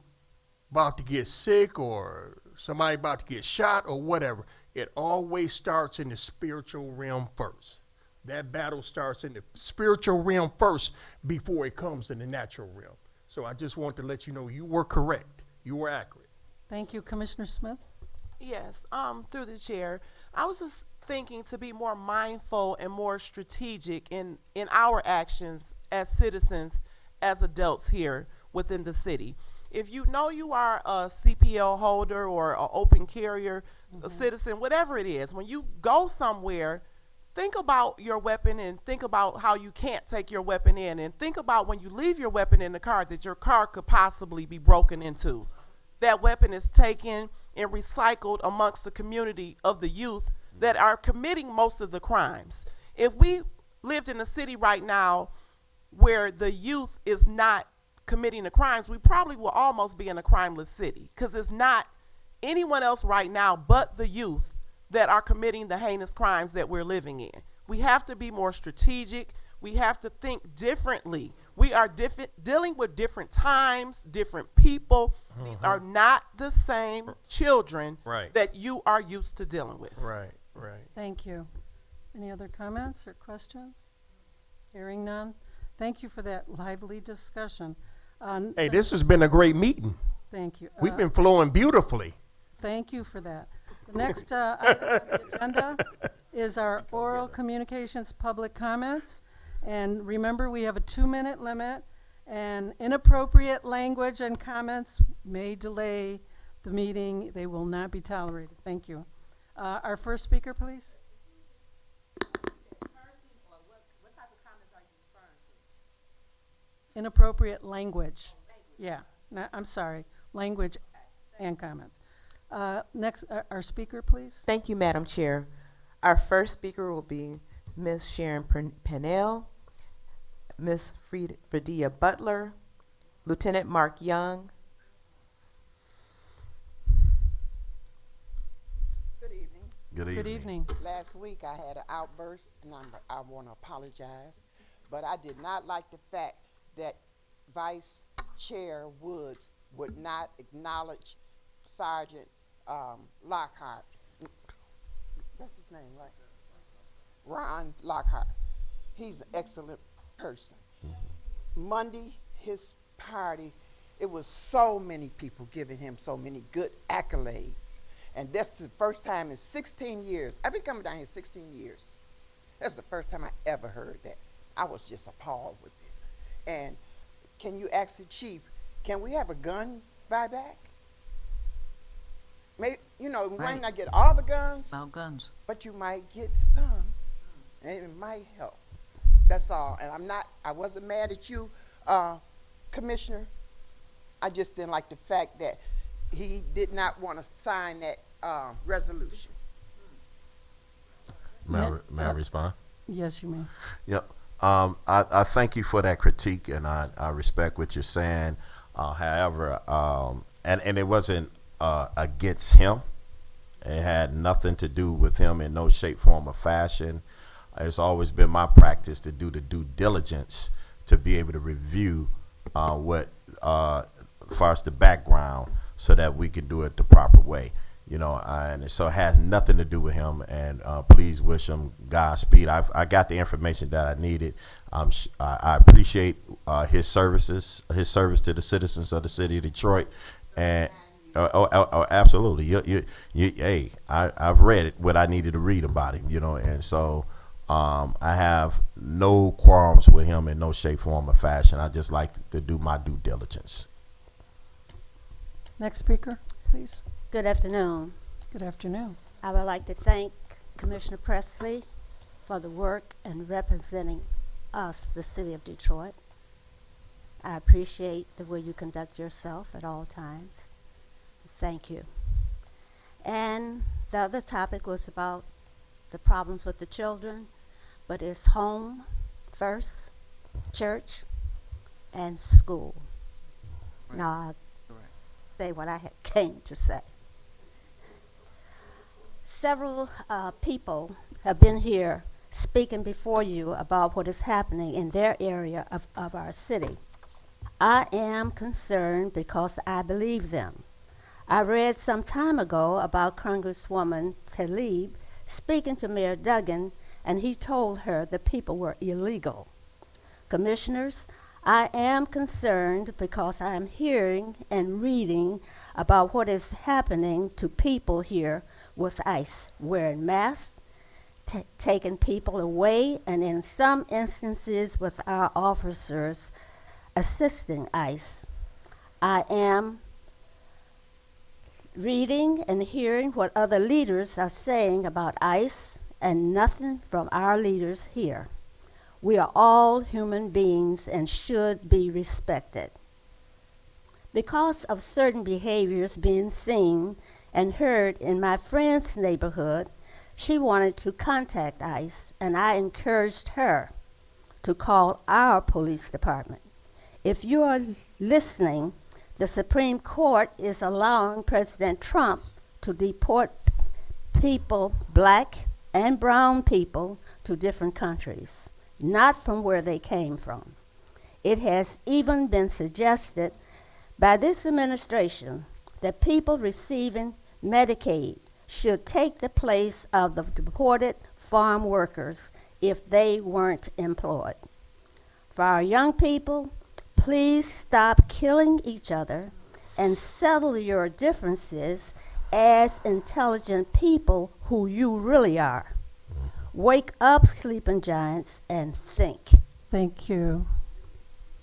about to get sick or somebody about to get shot or whatever, it always starts in the spiritual realm first. That battle starts in the spiritual realm first before it comes in the natural realm. So I just want to let you know you were correct. You were accurate. Thank you, Commissioner Smith. Yes, through the chair, I was just thinking to be more mindful and more strategic in our actions as citizens, as adults here within the city. If you know you are a CPL holder or an open carrier, a citizen, whatever it is, when you go somewhere, think about your weapon and think about how you can't take your weapon in, and think about when you leave your weapon in the car that your car could possibly be broken into. That weapon is taken and recycled amongst the community of the youth that are committing most of the crimes. If we lived in a city right now where the youth is not committing the crimes, we probably will almost be in a crimeless city, because it's not anyone else right now but the youth that are committing the heinous crimes that we're living in. We have to be more strategic. We have to think differently. We are dealing with different times, different people. These are not the same children Right. that you are used to dealing with. Right. Thank you. Any other comments or questions? Hearing none. Thank you for that lively discussion. Hey, this has been a great meeting. Thank you. We've been flowing beautifully. Thank you for that. The next item on the agenda is our oral communications public comments. And remember, we have a 2-minute limit, and inappropriate language and comments may delay the meeting. They will not be tolerated. Thank you. Our first speaker, please. Inappropriate language. Yeah, I'm sorry, language and comments. Next, our speaker, please. Thank you, Madam Chair. Our first speaker will be Ms. Sharon Pennell, Ms. Fredia Butler, Lieutenant Mark Young. Good evening. Good evening. Good evening. Last week I had an outburst, and I want to apologize, but I did not like the fact that Vice Chair Woods would not acknowledge Sergeant Lockhart. That's his name, right? Ron Lockhart. He's an excellent person. Monday, his party, it was so many people giving him so many good accolades. And that's the first time in 16 years. I've been coming down here 16 years. That's the first time I ever heard that. I was just appalled with it. And can you ask the chief, can we have a gun buyback? Maybe, we might not get all the guns, About guns. but you might get some, and it might help. That's all. And I wasn't mad at you, Commissioner. I just didn't like the fact that he did not want to sign that resolution. May I respond? Yes, you may. Yep. I thank you for that critique, and I respect what you're saying. However, and it wasn't against him. It had nothing to do with him in no shape, form, or fashion. It's always been my practice to do the due diligence to be able to review what, as far as the background, so that we can do it the proper way. And so it has nothing to do with him. And please wish him Godspeed. I got the information that I needed. I appreciate his service to the citizens of the city of Detroit. And absolutely. Hey, I've read it, what I needed to read about him. And so I have no qualms with him in no shape, form, or fashion. I just like to do my due diligence. Next speaker, please. Good afternoon. Good afternoon. I would like to thank Commissioner Presley for the work in representing us, the city of Detroit. I appreciate the way you conduct yourself at all times. Thank you. And the other topic was about the problems with the children, but it's home first, church, and school. Right. Now, I'll Correct. say what I came to say. Several people have been here speaking before you about what is happening in their area of our city. I am concerned because I believe them. I read some time ago about Congresswoman Tlaib speaking to Mayor Duggan, and he told her the people were illegal. Commissioners, I am concerned because I am hearing and reading about what is happening to people here with ICE, wearing masks, taking people away, and in some instances with our officers assisting ICE. I am reading and hearing what other leaders are saying about ICE, and nothing from our leaders here. We are all human beings and should be respected. Because of certain behaviors being seen and heard in my friend's neighborhood, she wanted to contact ICE, and I encouraged her to call our police department. If you are listening, the Supreme Court is allowing President Trump to deport people, black and brown people, to different countries, not from where they came from. It has even been suggested by this administration that people receiving Medicaid should take the place of the deported farm workers if they weren't employed. For our young people, please stop killing each other and settle your differences as intelligent people who you really are. Wake up, sleeping giants, and think. Thank you.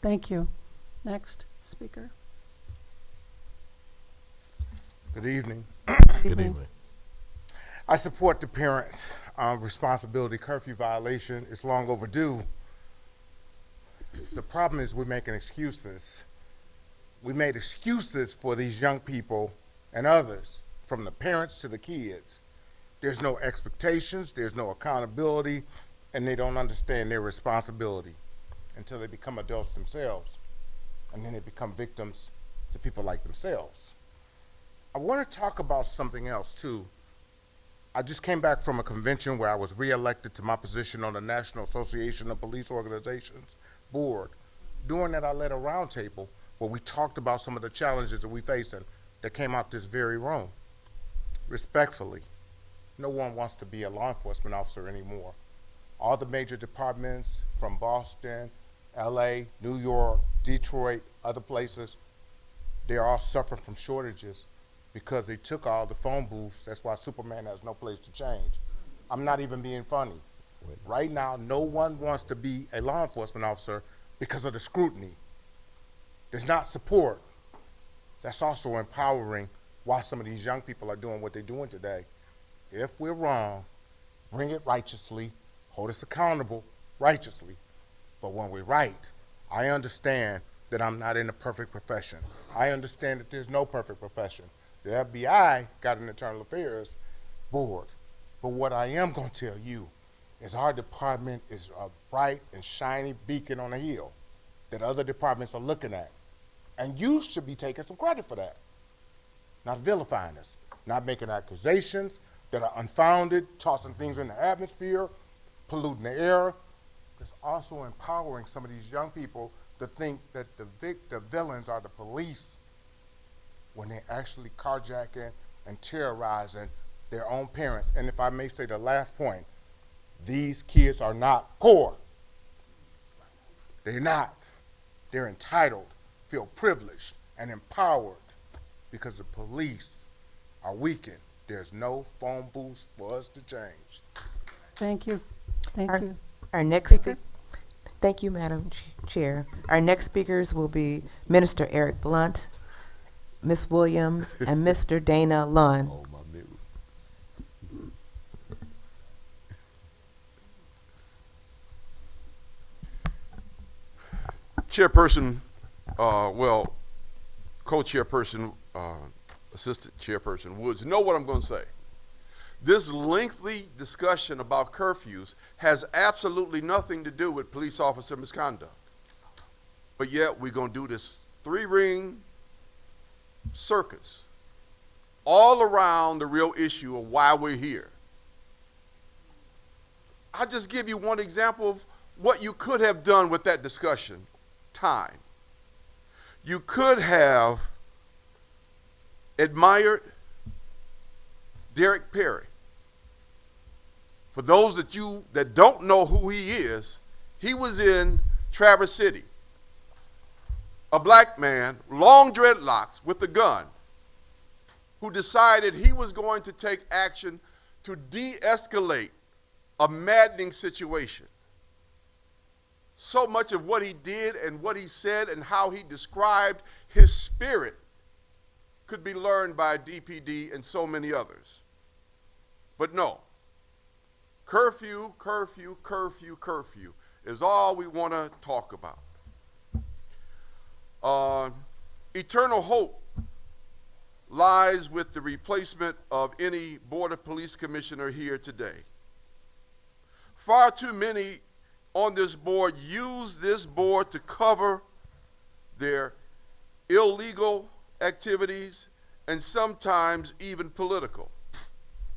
Thank you. Next speaker. Good evening. Good evening. I support the parent responsibility curfew violation. It's long overdue. The problem is we're making excuses. We made excuses for these young people and others, from the parents to the kids. There's no expectations, there's no accountability, and they don't understand their responsibility until they become adults themselves. And then they become victims to people like themselves. I want to talk about something else too. I just came back from a convention where I was reelected to my position on the National Association of Police Organizations board. During that, I led a roundtable where we talked about some of the challenges that we facing that came out this very room. Respectfully, no one wants to be a law enforcement officer anymore. All the major departments from Boston, LA, New York, Detroit, other places, they're all suffering from shortages because they took all the phone booths. That's why Superman has no place to change. I'm not even being funny. Right now, no one wants to be a law enforcement officer because of the scrutiny. There's not support. That's also empowering why some of these young people are doing what they're doing today. If we're wrong, bring it righteously, hold us accountable righteously. But when we're right, I understand that I'm not in a perfect profession. I understand that there's no perfect profession. The FBI got an internal affairs board. But what I am going to tell you is our department is a bright and shiny beacon on a hill that other departments are looking at. And you should be taking some credit for that. Not vilifying us, not making accusations that are unfounded, tossing things in the atmosphere, polluting the air. It's also empowering some of these young people to think that the villains are the police when they're actually carjacking and terrorizing their own parents. And if I may say the last point, these kids are not poor. They're not. They're entitled, feel privileged and empowered because the police are weakened. There's no phone booths for us to change. Thank you. Thank you. Our next Speaker? Thank you, Madam Chair. Our next speakers will be Minister Eric Blunt, Ms. Williams, and Mr. Dana Lunn. Oh, my mute. Chairperson, co-chairperson, assistant chairperson Woods, know what I'm going to say. This lengthy discussion about curfews has absolutely nothing to do with police officer misconduct. But yet we're going to do this three-ring circus all around the real issue of why we're here. I'll just give you one example of what you could have done with that discussion. Time. You could have admired Derek Perry. For those that don't know who he is, he was in Traverse City. A black man, long dreadlocks, with a gun, who decided he was going to take action to de-escalate a maddening situation. So much of what he did and what he said and how he described his spirit could be learned by DPD and so many others. But no, curfew, curfew, curfew, curfew is all we want to talk about. Eternal hope lies with the replacement of any Board of Police Commissioner here today. Far too many on this board use this board to cover their illegal activities and sometimes even political.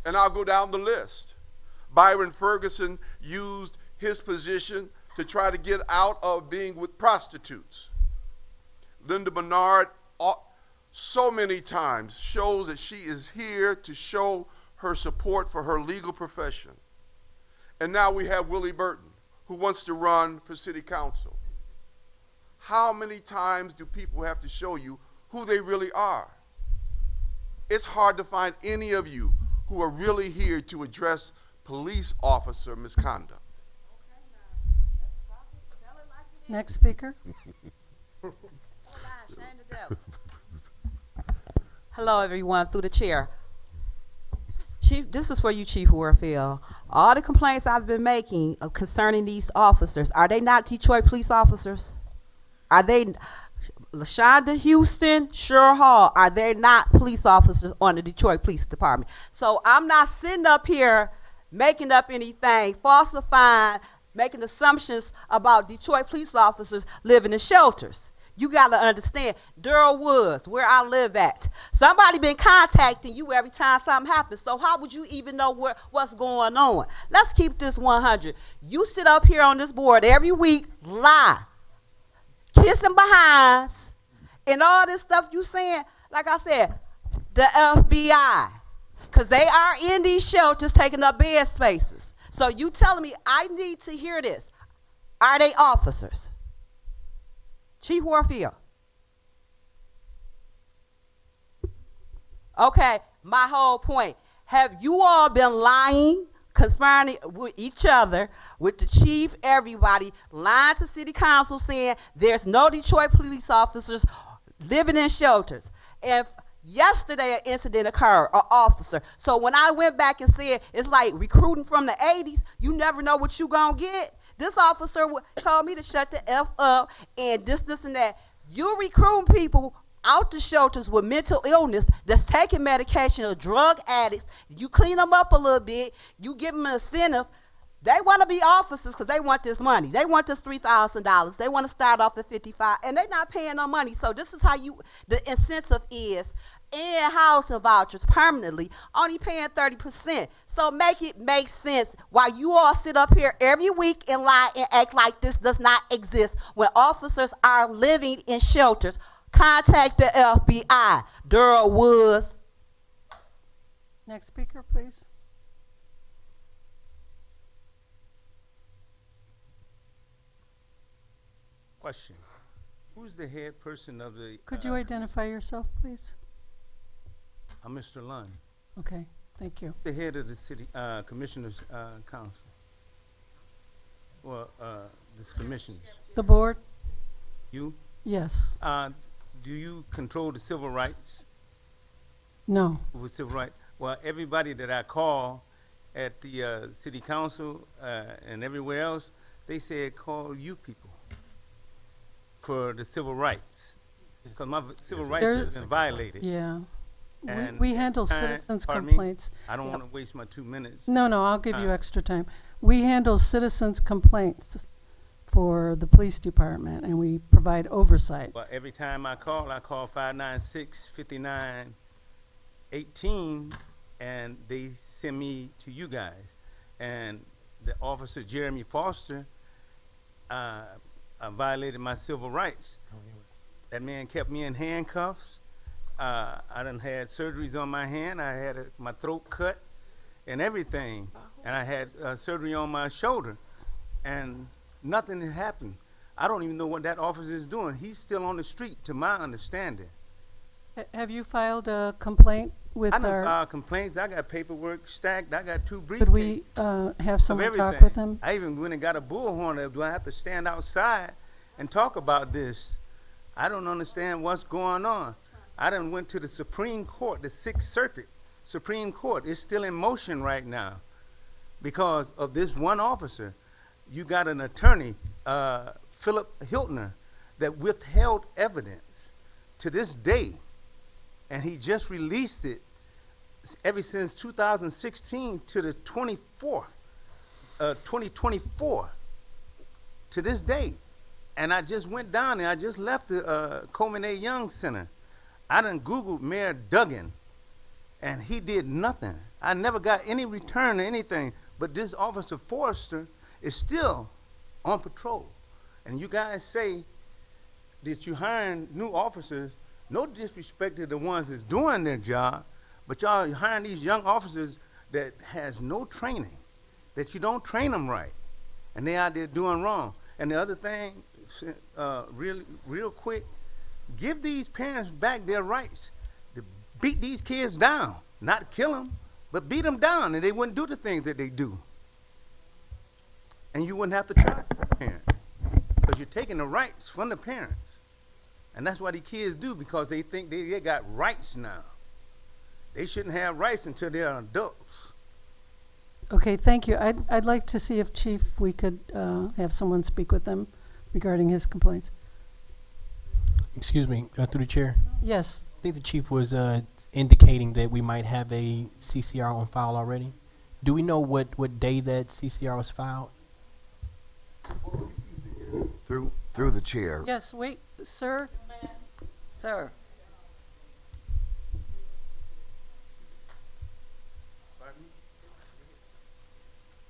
And I'll go down the list. Byron Ferguson used his position to try to get out of being with prostitutes. Linda Bernard so many times shows that she is here to show her support for her legal profession. And now we have Willie Burton, who wants to run for city council. How many times do people have to show you who they really are? It's hard to find any of you who are really here to address police officer misconduct. Next speaker. Hello, everyone, through the chair. Chief, this is for you, Chief Warfield. All the complaints I've been making concerning these officers, are they not Detroit police officers? Are they LaShonda Houston, Sure Hall, are they not police officers on the Detroit Police Department? So I'm not sitting up here making up anything, falsifying, making assumptions about Detroit police officers living in shelters. You got to understand, Durrell Woods, where I live at, somebody been contacting you every time something happens. So how would you even know what's going on? Let's keep this 100. You sit up here on this board every week, lie, kissing behinds, and all this stuff you saying, like I said, the FBI, because they are in these shelters taking up bed spaces. So you telling me I need to hear this. Are they officers? Chief Warfield. Okay, my whole point. Have you all been lying concerning with each other, with the chief, everybody, lying to city council saying there's no Detroit police officers living in shelters? If yesterday an incident occurred, an officer. So when I went back and said it's like recruiting from the 80s, you never know what you gonna get. This officer told me to shut the F up and this and that. You're recruiting people out the shelters with mental illness that's taking medication or drug addicts. You clean them up a little bit. You give them an incentive. They want to be officers because they want this money. They want this $3,000. They want to start off at $55,000, and they're not paying no money. So this is how the incentive is. And housing vouchers permanently, only paying 30%. So make it make sense while you all sit up here every week and lie and act like this does not exist. When officers are living in shelters, contact the FBI. Durrell Woods. Next speaker, please. Question. Who's the head person of the... Could you identify yourself, please? I'm Mr. Lund. Okay, thank you. The head of the city commissioners council. Well, this commissioners. The board? You? Yes. Do you control the civil rights? No. With civil rights? Well, everybody that I call at the city council and everywhere else, they said call you people for the civil rights. Because my civil rights have been violated. Yeah. And we handle citizens' pardon complaints. Me? I don't want to waste my 2 minutes. No, I'll give you extra time. We handle citizens' complaints for the police department, and we provide oversight. Well, every time I call 596-5918, and they send me to you guys. And the officer, Jeremy Foster, violated my civil rights. That man kept me in handcuffs. I done had surgeries on my hand. I had my throat cut and everything. And I had surgery on my shoulder. And nothing had happened. I don't even know what that officer is doing. He's still on the street, to my understanding. Have you filed a complaint with I done our, filed complaints. I got paperwork stacked. I got 2 briefcases. could we have of someone talk everything. with him? I even went and got a bullhorn. Do I have to stand outside and talk about this? I don't understand what's going on. I done went to the Supreme Court, the Sixth Circuit Supreme Court. It's still in motion right now because of this one officer. You got an attorney, Philip Hiltner, that withheld evidence to this day, and he just released it ever since 2016 to the 24th, 2024, to this day. And I just went down there. I just left the Coleman A. Young Center. I done Googled Mayor Duggan, and he did nothing. I never got any return or anything. But this Officer Forrester is still on patrol. And you guys say that you hiring new officers. No disrespect to the ones that's doing their job, but y'all hiring these young officers that has no training, that you don't train them right, and they out there doing wrong. And the other thing, real quick, give these parents back their rights to beat these kids down, not kill them, but beat them down, and they wouldn't do the things that they do. And you wouldn't have to charge the parent, because you're taking the rights from the parents. And that's what the kids do, because they think they got rights now. They shouldn't have rights until they're adults. Okay, thank you. I'd like to see if Chief, we could have someone speak with them regarding his complaints. Excuse me, through the chair. Yes. I think the chief was indicating that we might have a CCR on file already. Do we know what day that CCR was filed? Through the chair. Yes, wait, sir. Sir.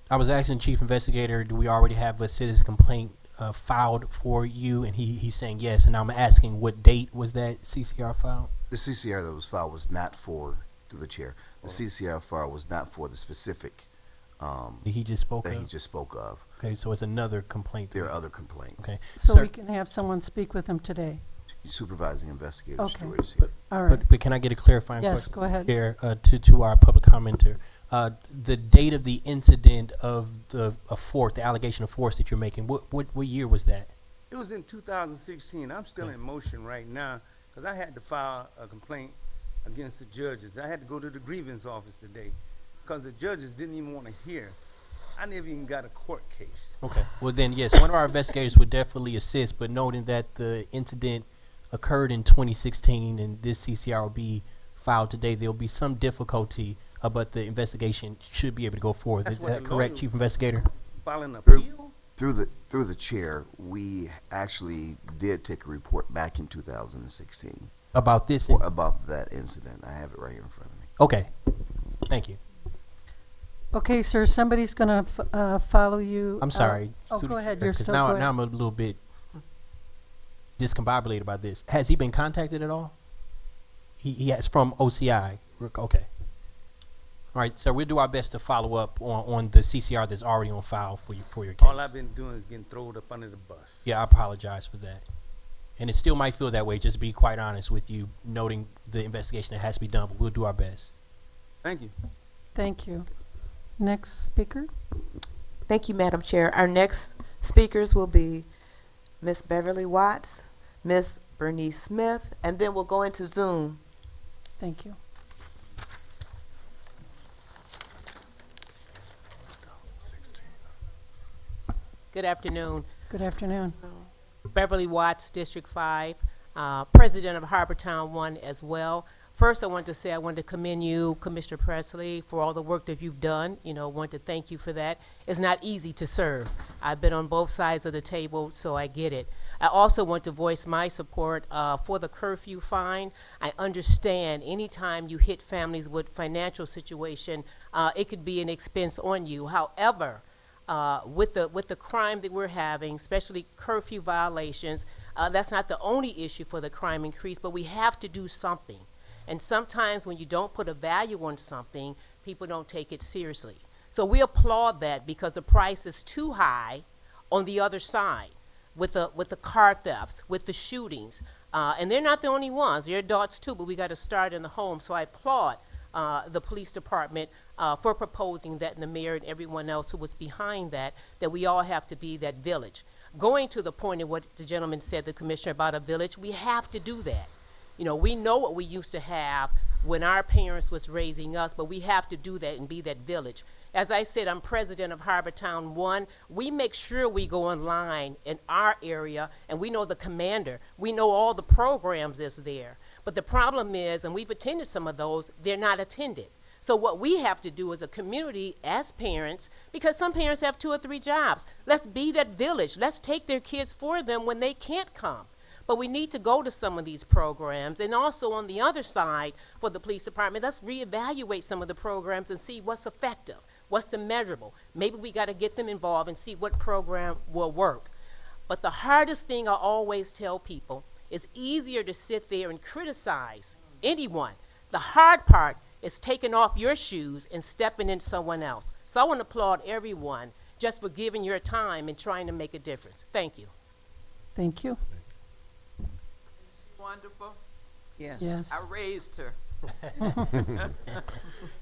I was asking Chief Investigator, do we already have a citizen complaint filed for you? And he's saying yes. And I'm asking, what date was that CCR filed? The CCR that was filed was not for, through the chair, the CCR file was not for the specific that he just spoke that of? he just spoke of. Okay, so it's another complaint. There are other complaints. Okay. So Sir, we can have someone speak with him today. Supervising investigator Okay. Stewart is here. All right. but can I get a clarifying Yes, question? go ahead. Here, to our public commenter. The date of the incident of the force, the allegation of force that you're making, what year was that? It was in 2016. I'm still in motion right now because I had to file a complaint against the judges. I had to go to the grievance office today because the judges didn't even want to hear. I never even got a court case. Okay. Well, then, yes, one of our investigators would definitely assist, but noting that the incident occurred in 2016 and this CCR will be filed today, there will be some difficulty, but the investigation should be able to go forward. That's Is what that the correct, lawyer- Chief Investigator? Filing an appeal? Through the chair, we actually did take a report back in 2016 About this? about that incident. I have it right here in front of me. Okay. Thank you. Okay, sir, somebody's gonna follow you. I'm sorry. Oh, through go the ahead, chair, you're 'cause still, now, go ahead. now I'm a little bit discombobulated about this. Has he been contacted at all? He has from OCI. Okay. All right, so we'll do our best to follow up on the CCR that's already on file for your case. All I've been doing is getting thrown up under the bus. Yeah, I apologize for that. And it still might feel that way, just to be quite honest with you, noting the investigation that has to be done, but we'll do our best. Thank you. Thank you. Next speaker. Thank you, Madam Chair. Our next speakers will be Miss Beverly Watts, Miss Bernice Smith, and then we'll go into Zoom. Thank you. Good afternoon. Good afternoon. Beverly Watts, District 5, President of Harbortown 1 as well. First, I want to say I want to commend you, Commissioner Presley, for all the work that you've done. You know, want to thank you for that. It's not easy to serve. I've been on both sides of the table, so I get it. I also want to voice my support for the curfew fine. I understand anytime you hit families with financial situation, it could be an expense on you. However, with the crime that we're having, especially curfew violations, that's not the only issue for the crime increase, but we have to do something. And sometimes when you don't put a value on something, people don't take it seriously. So we applaud that because the price is too high on the other side with the car thefts, with the shootings. And they're not the only ones. They're adults too, but we got to start in the home. So I applaud the police department for proposing that, and the mayor and everyone else who was behind that we all have to be that village. Going to the point of what the gentleman said, the commissioner, about a village, we have to do that. You know, we know what we used to have when our parents was raising us, but we have to do that and be that village. As I said, I'm president of Harbortown 1. We make sure we go online in our area, and we know the commander. We know all the programs that's there. But the problem is, and we've attended some of those, they're not attended. So what we have to do as a community, as parents, because some parents have 2 or 3 jobs, let's be that village. Let's take their kids for them when they can't come. But we need to go to some of these programs. And also on the other side, for the police department, let's reevaluate some of the programs and see what's effective, what's the measurable. Maybe we got to get them involved and see what program will work. But the hardest thing I always tell people, it's easier to sit there and criticize anyone. The hard part is taking off your shoes and stepping in someone else. So I want to applaud everyone just for giving your time and trying to make a difference. Thank you. Thank you. Wonderful. Yes. Yes. I raised her.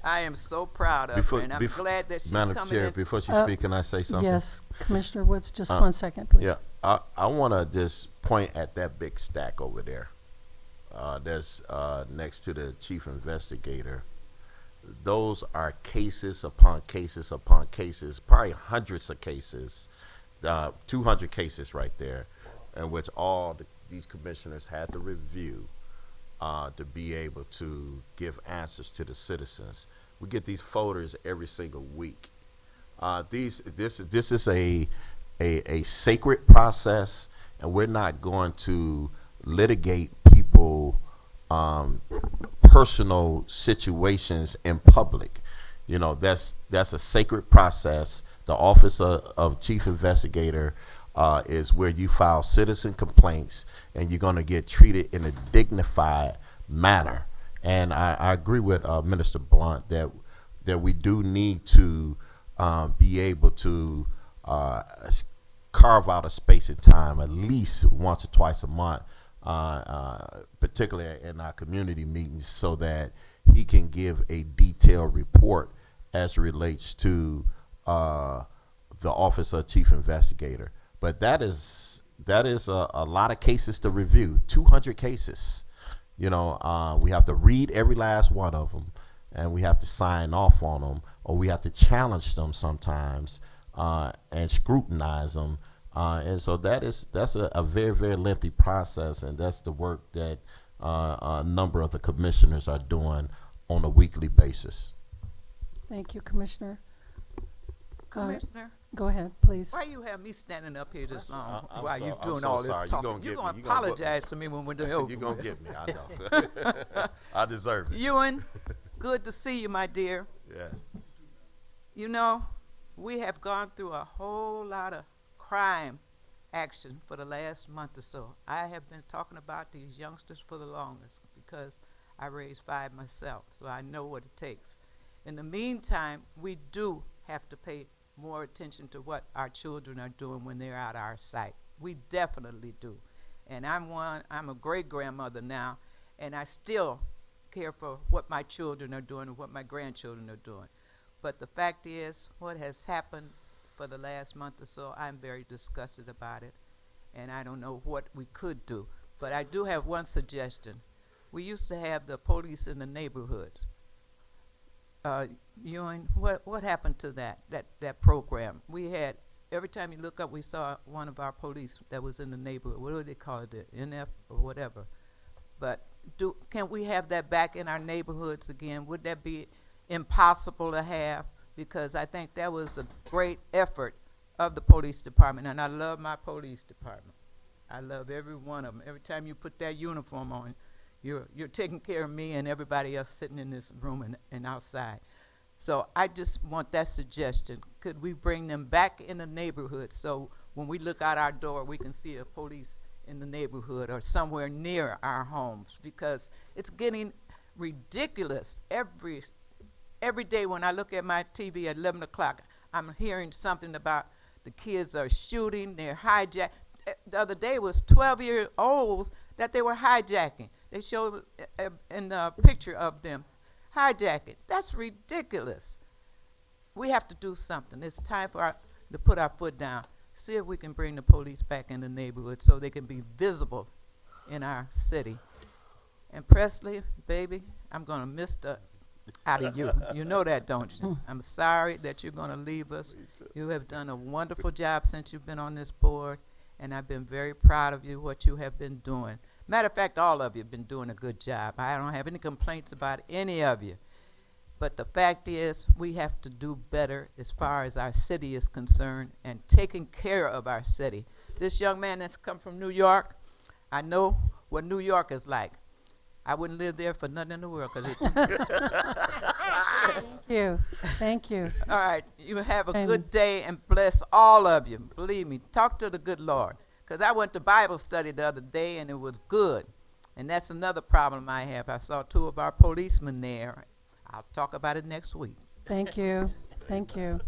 I am so proud of Before, her, and I'm before, glad that she's Madam coming Chair, in. before she speaks, can I say something? Yes, Commissioner Woods, just 1 second, please. Yeah, I want to just point at that big stack over there. That's next to the chief investigator. Those are cases upon cases upon cases, probably hundreds of cases, 200 cases right there, in which these commissioners had to review to be able to give answers to the citizens. We get these folders every single week. This is a sacred process, and we're not going to litigate people personal situations in public. You know, that's a sacred process. The office of chief investigator is where you file citizen complaints, and you're going to get treated in a dignified manner. And I agree with Minister Blunt that we do need to be able to carve out a space and time at least once or twice a month, particularly in our community meetings, so that he can give a detailed report as it relates to the office of chief investigator. But that is a lot of cases to review. 200 cases. You know, we have to read every last one of them, and we have to sign off on them, or we have to challenge them sometimes and scrutinize them. And so that's a very, very lengthy process, and that's the work that a number of the commissioners are doing on a weekly basis. Thank you, Commissioner. Commissioner, Go ahead, please. why you have me standing up here this long I'm while so- you I'm doing so all this sorry. talking? You're going to apologize to me when we're done. You're going to get me, I know. I deserve it. Ewan, good to see you, my dear. Yeah. You know, we have gone through a whole lot of crime action for the last month or so. I have been talking about these youngsters for the longest because I raised 5 myself, so I know what it takes. In the meantime, we do have to pay more attention to what our children are doing when they're out of our sight. We definitely do. And I'm a great-grandmother now, and I still care for what my children are doing and what my grandchildren are doing. But the fact is, what has happened for the last month or so, I'm very disgusted about it, and I don't know what we could do. But I do have one suggestion. We used to have the police in the neighborhoods. Ewing, what happened to that program? We had, every time you look up, we saw one of our police that was in the neighborhood. What do they call it, the NF or whatever? But can we have that back in our neighborhoods again? Would that be impossible to have? Because I think that was a great effort of the police department, and I love my police department. I love every one of them. Every time you put that uniform on, you're taking care of me and everybody else sitting in this room and outside. So I just want that suggestion. Could we bring them back in the neighborhood so when we look out our door, we can see a police in the neighborhood or somewhere near our homes? Because it's getting ridiculous. Every day when I look at my TV at 11 o'clock, I'm hearing something about the kids are shooting, they're hijacking. The other day was 12-year-olds that they were hijacking. They showed in a picture of them hijacking. That's ridiculous. We have to do something. It's time for to put our foot down. See if we can bring the police back in the neighborhood so they can be visible in our city. And Presley, baby, I'm going to miss the out of you. You know that, don't you? I'm sorry that you're going to leave us. You have done a wonderful job since you've been on this board, and I've been very proud of you, what you have been doing. Matter of fact, all of you have been doing a good job. I don't have any complaints about any of you. But the fact is, we have to do better as far as our city is concerned and taking care of our city. This young man that's come from New York, I know what New York is like. I wouldn't live there for nothing in the world. Thank you. Thank you. All right. You have a good day and bless all of you. Believe me, talk to the good Lord. Because I went to Bible study the other day and it was good. And that's another problem I have. I saw 2 of our policemen there. I'll talk about it next week. Thank you. Thank you.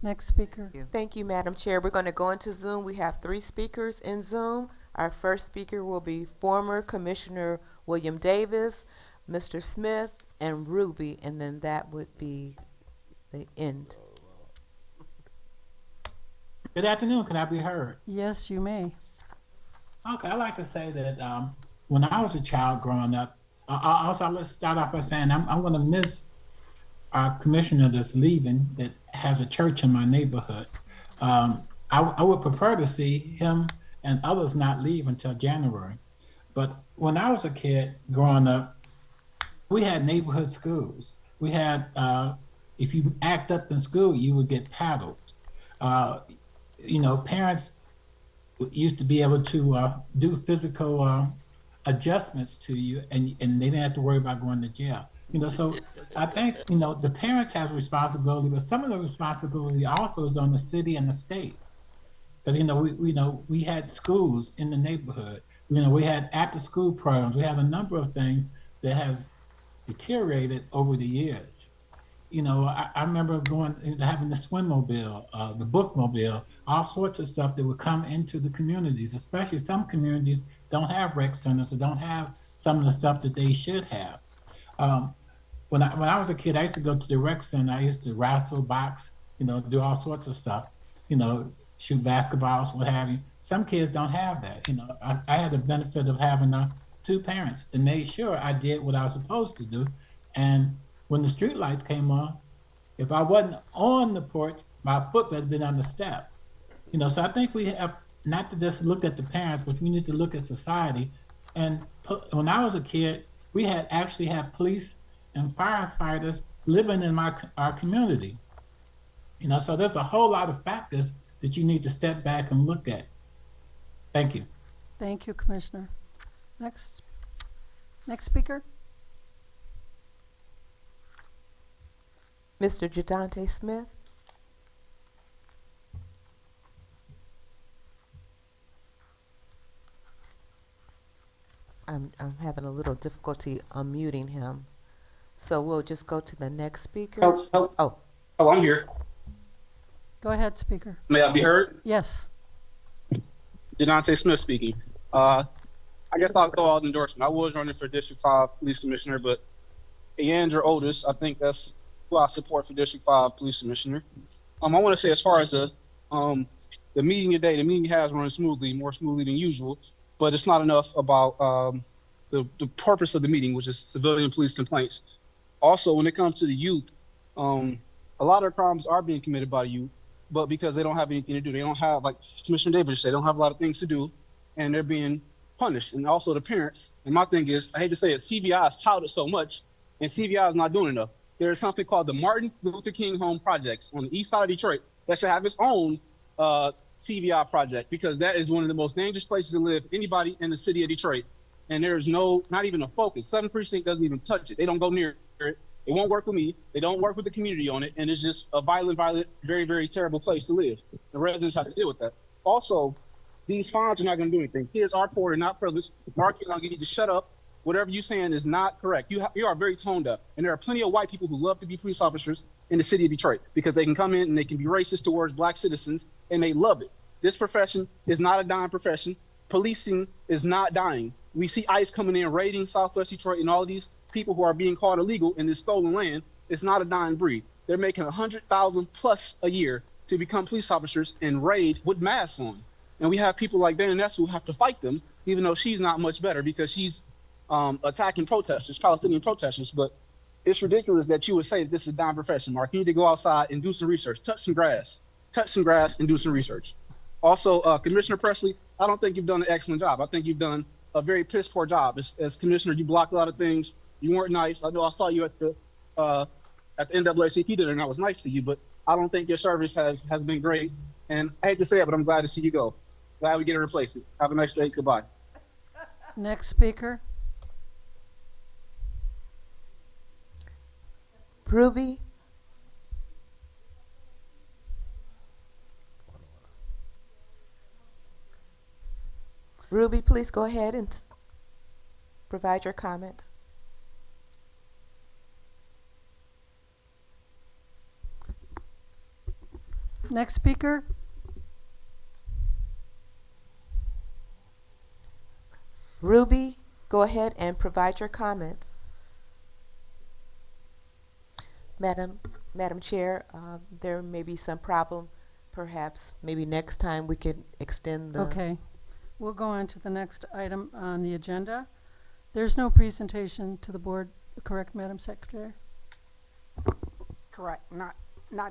Next speaker. Thank you, Madam Chair. We're going to go into Zoom. We have 3 speakers in Zoom. Our first speaker will be former Commissioner William Davis, Mr. Smith, and Ruby, and then that would be the end. Good afternoon. Can I be heard? Yes, you may. Okay, I'd like to say that when I was a child growing up, let's start off by saying I'm going to miss our commissioner that's leaving that has a church in my neighborhood. I would prefer to see him and others not leave until January. But when I was a kid growing up, we had neighborhood schools. We had, if you act up in school, you would get paddled. Parents used to be able to do physical adjustments to you, and they didn't have to worry about going to jail. So I think, the parents have responsibility, but some of the responsibility also is on the city and the state. Because, we had schools in the neighborhood. We had after-school programs. We had a number of things that has deteriorated over the years. I remember having the swimmobile, the bookmobile, all sorts of stuff that would come into the communities, especially some communities don't have rec centers or don't have some of the stuff that they should have. When I was a kid, I used to go to the rec center. I used to wrestle, box, do all sorts of stuff, shoot basketballs, what have you. Some kids don't have that. I had the benefit of having 2 parents that made sure I did what I was supposed to do. And when the street lights came on, if I wasn't on the porch, my foot had been on the step. So I think we have not to just look at the parents, but we need to look at society. And when I was a kid, we actually had police and firefighters living in our community. So there's a whole lot of factors that you need to step back and look at. Thank you. Thank you, Commissioner. Next speaker. Mr. Jadante Smith. I'm having a little difficulty unmuting him. So we'll just go to the next speaker. Oh, I'm here. Go ahead, speaker. May I be heard? Yes. Denante Smith speaking. I guess I'll throw out an endorsement. I was running for District 5 Police Commissioner, but Andrew Otis, I think that's who I support for District 5 Police Commissioner. I want to say as far as the meeting today, the meeting has run smoothly, more smoothly than usual, but it's not enough about the purpose of the meeting, which is civilian police complaints. Also, when it comes to the youth, a lot of crimes are being committed by youth, but because they don't have anything to do, they don't have, like Commissioner Davis said, they don't have a lot of things to do, and they're being punished. And also the parents. And my thing is, I hate to say it, CVI is touted so much, and CVI is not doing enough. There is something called the Martin Luther King Home Projects on the east side of Detroit that should have its own CVI project, because that is one of the most dangerous places to live, anybody in the city of Detroit. And there is not even a focus. 7th Precinct doesn't even touch it. They don't go near it. It won't work with me. They don't work with the community on it, and it's just a violent, very, very terrible place to live. The residents have to deal with that. Also, these fines are not going to do anything. Kids are poor and not privileged. Mark, you need to shut up. Whatever you're saying is not correct. You are very toned up, and there are plenty of white people who love to be police officers in the city of Detroit because they can come in and they can be racist towards black citizens, and they love it. This profession is not a dying profession. Policing is not dying. We see ICE coming in, raiding Southwest Detroit, and all of these people who are being caught illegal in this stolen land. It's not a dying breed. They're making $100,000 plus a year to become police officers and raid with masks on. And we have people like Vanessa who have to fight them, even though she's not much better because she's attacking protesters, Palestinian protesters. But it's ridiculous that you would say that this is a dying profession, Mark. You need to go outside and do some research, touch some grass and do some research. Also, Commissioner Presley, I don't think you've done an excellent job. I think you've done a very piss poor job. As commissioner, you blocked a lot of things. You weren't nice. I know I saw you at the NAACP dinner, and I was nice to you, but I don't think your service has been great. And I hate to say it, but I'm glad to see you go. Glad we get a replacement. Have a nice day. Goodbye. Next speaker. Ruby. Ruby, please go ahead and provide your comment. Next speaker. Ruby, go ahead and provide your comments. Madam Chair, there may be some problem. Perhaps maybe next time we could extend the. Okay. We'll go on to the next item on the agenda. There's no presentation to the board, correct, Madam Secretary? Correct. Not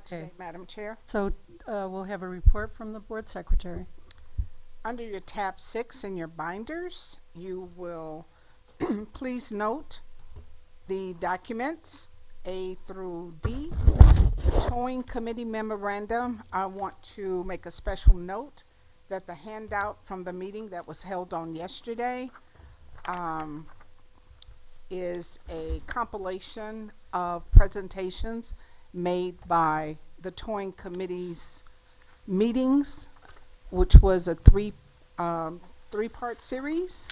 today, Okay. Madam Chair. So we'll have a report from the board secretary. Under your tab 6 in your binders, you will please note the documents A through D. The towing committee memorandum, I want to make a special note that the handout from the meeting that was held on yesterday is a compilation of presentations made by the towing committee's meetings, which was a three-part series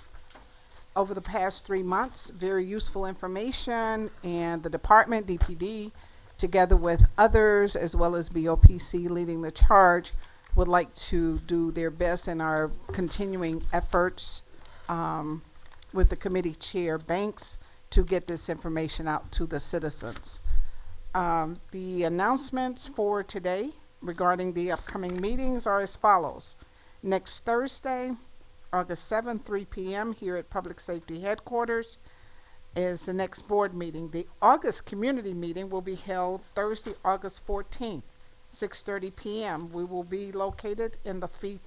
over the past 3 months. Very useful information, and the department, DPD, together with others, as well as BOPC leading the charge, would like to do their best in our continuing efforts with the committee chair Banks to get this information out to the citizens. The announcements for today regarding the upcoming meetings are as follows. Next Thursday, August 7th, 3 p.m. here at Public Safety Headquarters is the next board meeting. The August community meeting will be held Thursday, August 14th. 6:30 p.m. We will be located in the fifth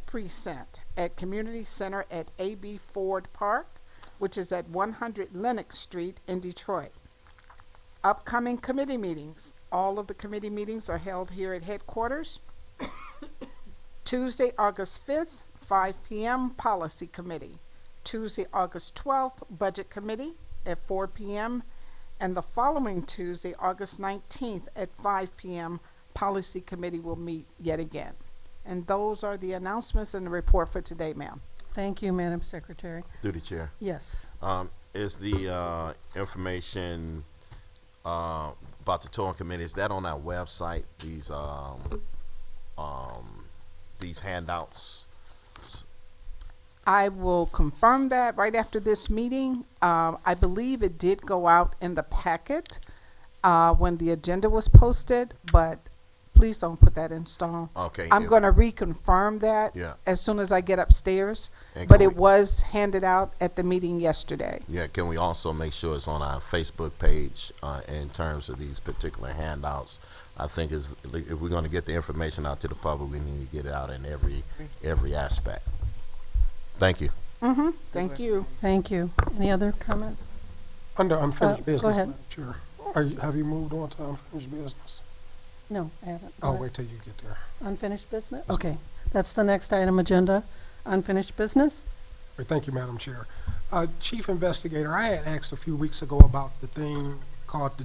precinct at Community Center at A.B. Ford Park, which is at 100 Lenox Street in Detroit. Upcoming committee meetings. All of the committee meetings are held here at headquarters. Tuesday, August 5th, 5 p.m. Policy Committee. Tuesday, August 12th, Budget Committee at 4 p.m. And the following Tuesday, August 19th at 5 p.m., Policy Committee will meet yet again. And those are the announcements and the report for today, ma'am. Thank you, Madam Secretary. Through the chair. Yes. Is the information about the towing committee, is that on our website? These handouts. I will confirm that right after this meeting. I believe it did go out in the packet when the agenda was posted, but please don't put that in stone. Okay. I'm going to reconfirm that as soon as I get upstairs, And but can it was handed out at the meeting yesterday. Yeah, can we also make sure it's on our Facebook page in terms of these particular handouts? I think if we're going to get the information out to the public, we need to get it out in every aspect. Thank you. Mm-hmm. Thank you. Thank you. Any other comments? Under unfinished business, go ahead. Madam Chair, have you moved on to unfinished business? No, I haven't. I'll wait till you get there. Unfinished business? Okay. That's the next item agenda. Unfinished business? Thank you, Madam Chair. Chief Investigator, I had asked a few weeks ago about the thing called the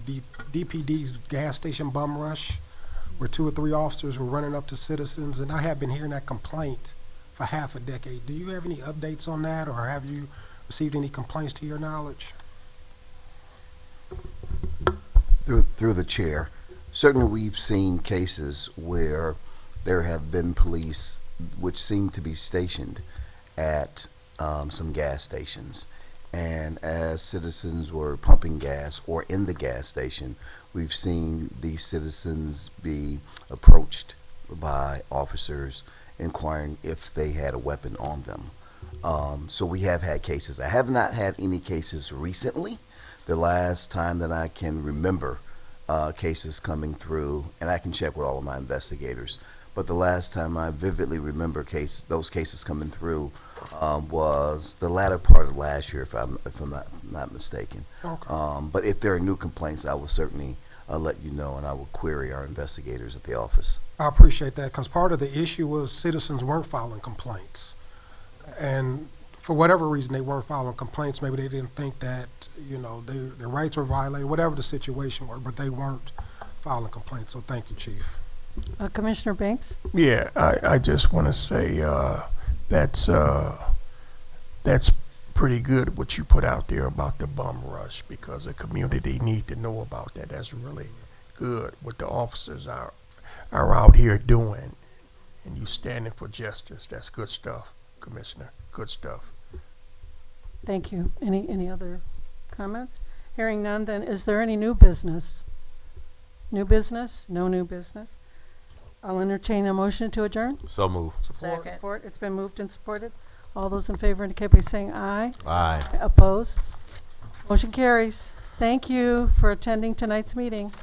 DPD's gas station bum rush, where 2 or 3 officers were running up to citizens, and I have been hearing that complaint for half a decade. Do you have any updates on that, or have you received any complaints to your knowledge? Through the chair, certainly we've seen cases where there have been police which seem to be stationed at some gas stations, and as citizens were pumping gas or in the gas station, we've seen these citizens be approached by officers inquiring if they had a weapon on them. So we have had cases. I have not had any cases recently. The last time that I can remember cases coming through, and I can check with all of my investigators, but the last time I vividly remember those cases coming through was the latter part of last year, if I'm not mistaken. Okay. But if there are new complaints, I will certainly let you know, and I will query our investigators at the office. I appreciate that, because part of the issue was citizens weren't filing complaints. And for whatever reason, they weren't filing complaints. Maybe they didn't think that, their rights were violated, whatever the situation was, but they weren't filing complaints. So thank you, Chief. Commissioner Banks? Yeah, I just want to say that's pretty good what you put out there about the bum rush, because the community need to know about that. That's really good what the officers are out here doing, and you standing for justice. That's good stuff, Commissioner. Good stuff. Thank you. Any other comments? Hearing none, then is there any new business? New business? No new business? I'll entertain a motion to adjourn. So move. Support. It's been moved and supported. All those in favor indicate by saying aye. Aye. Opposed? Motion carries. Thank you for attending tonight's meeting.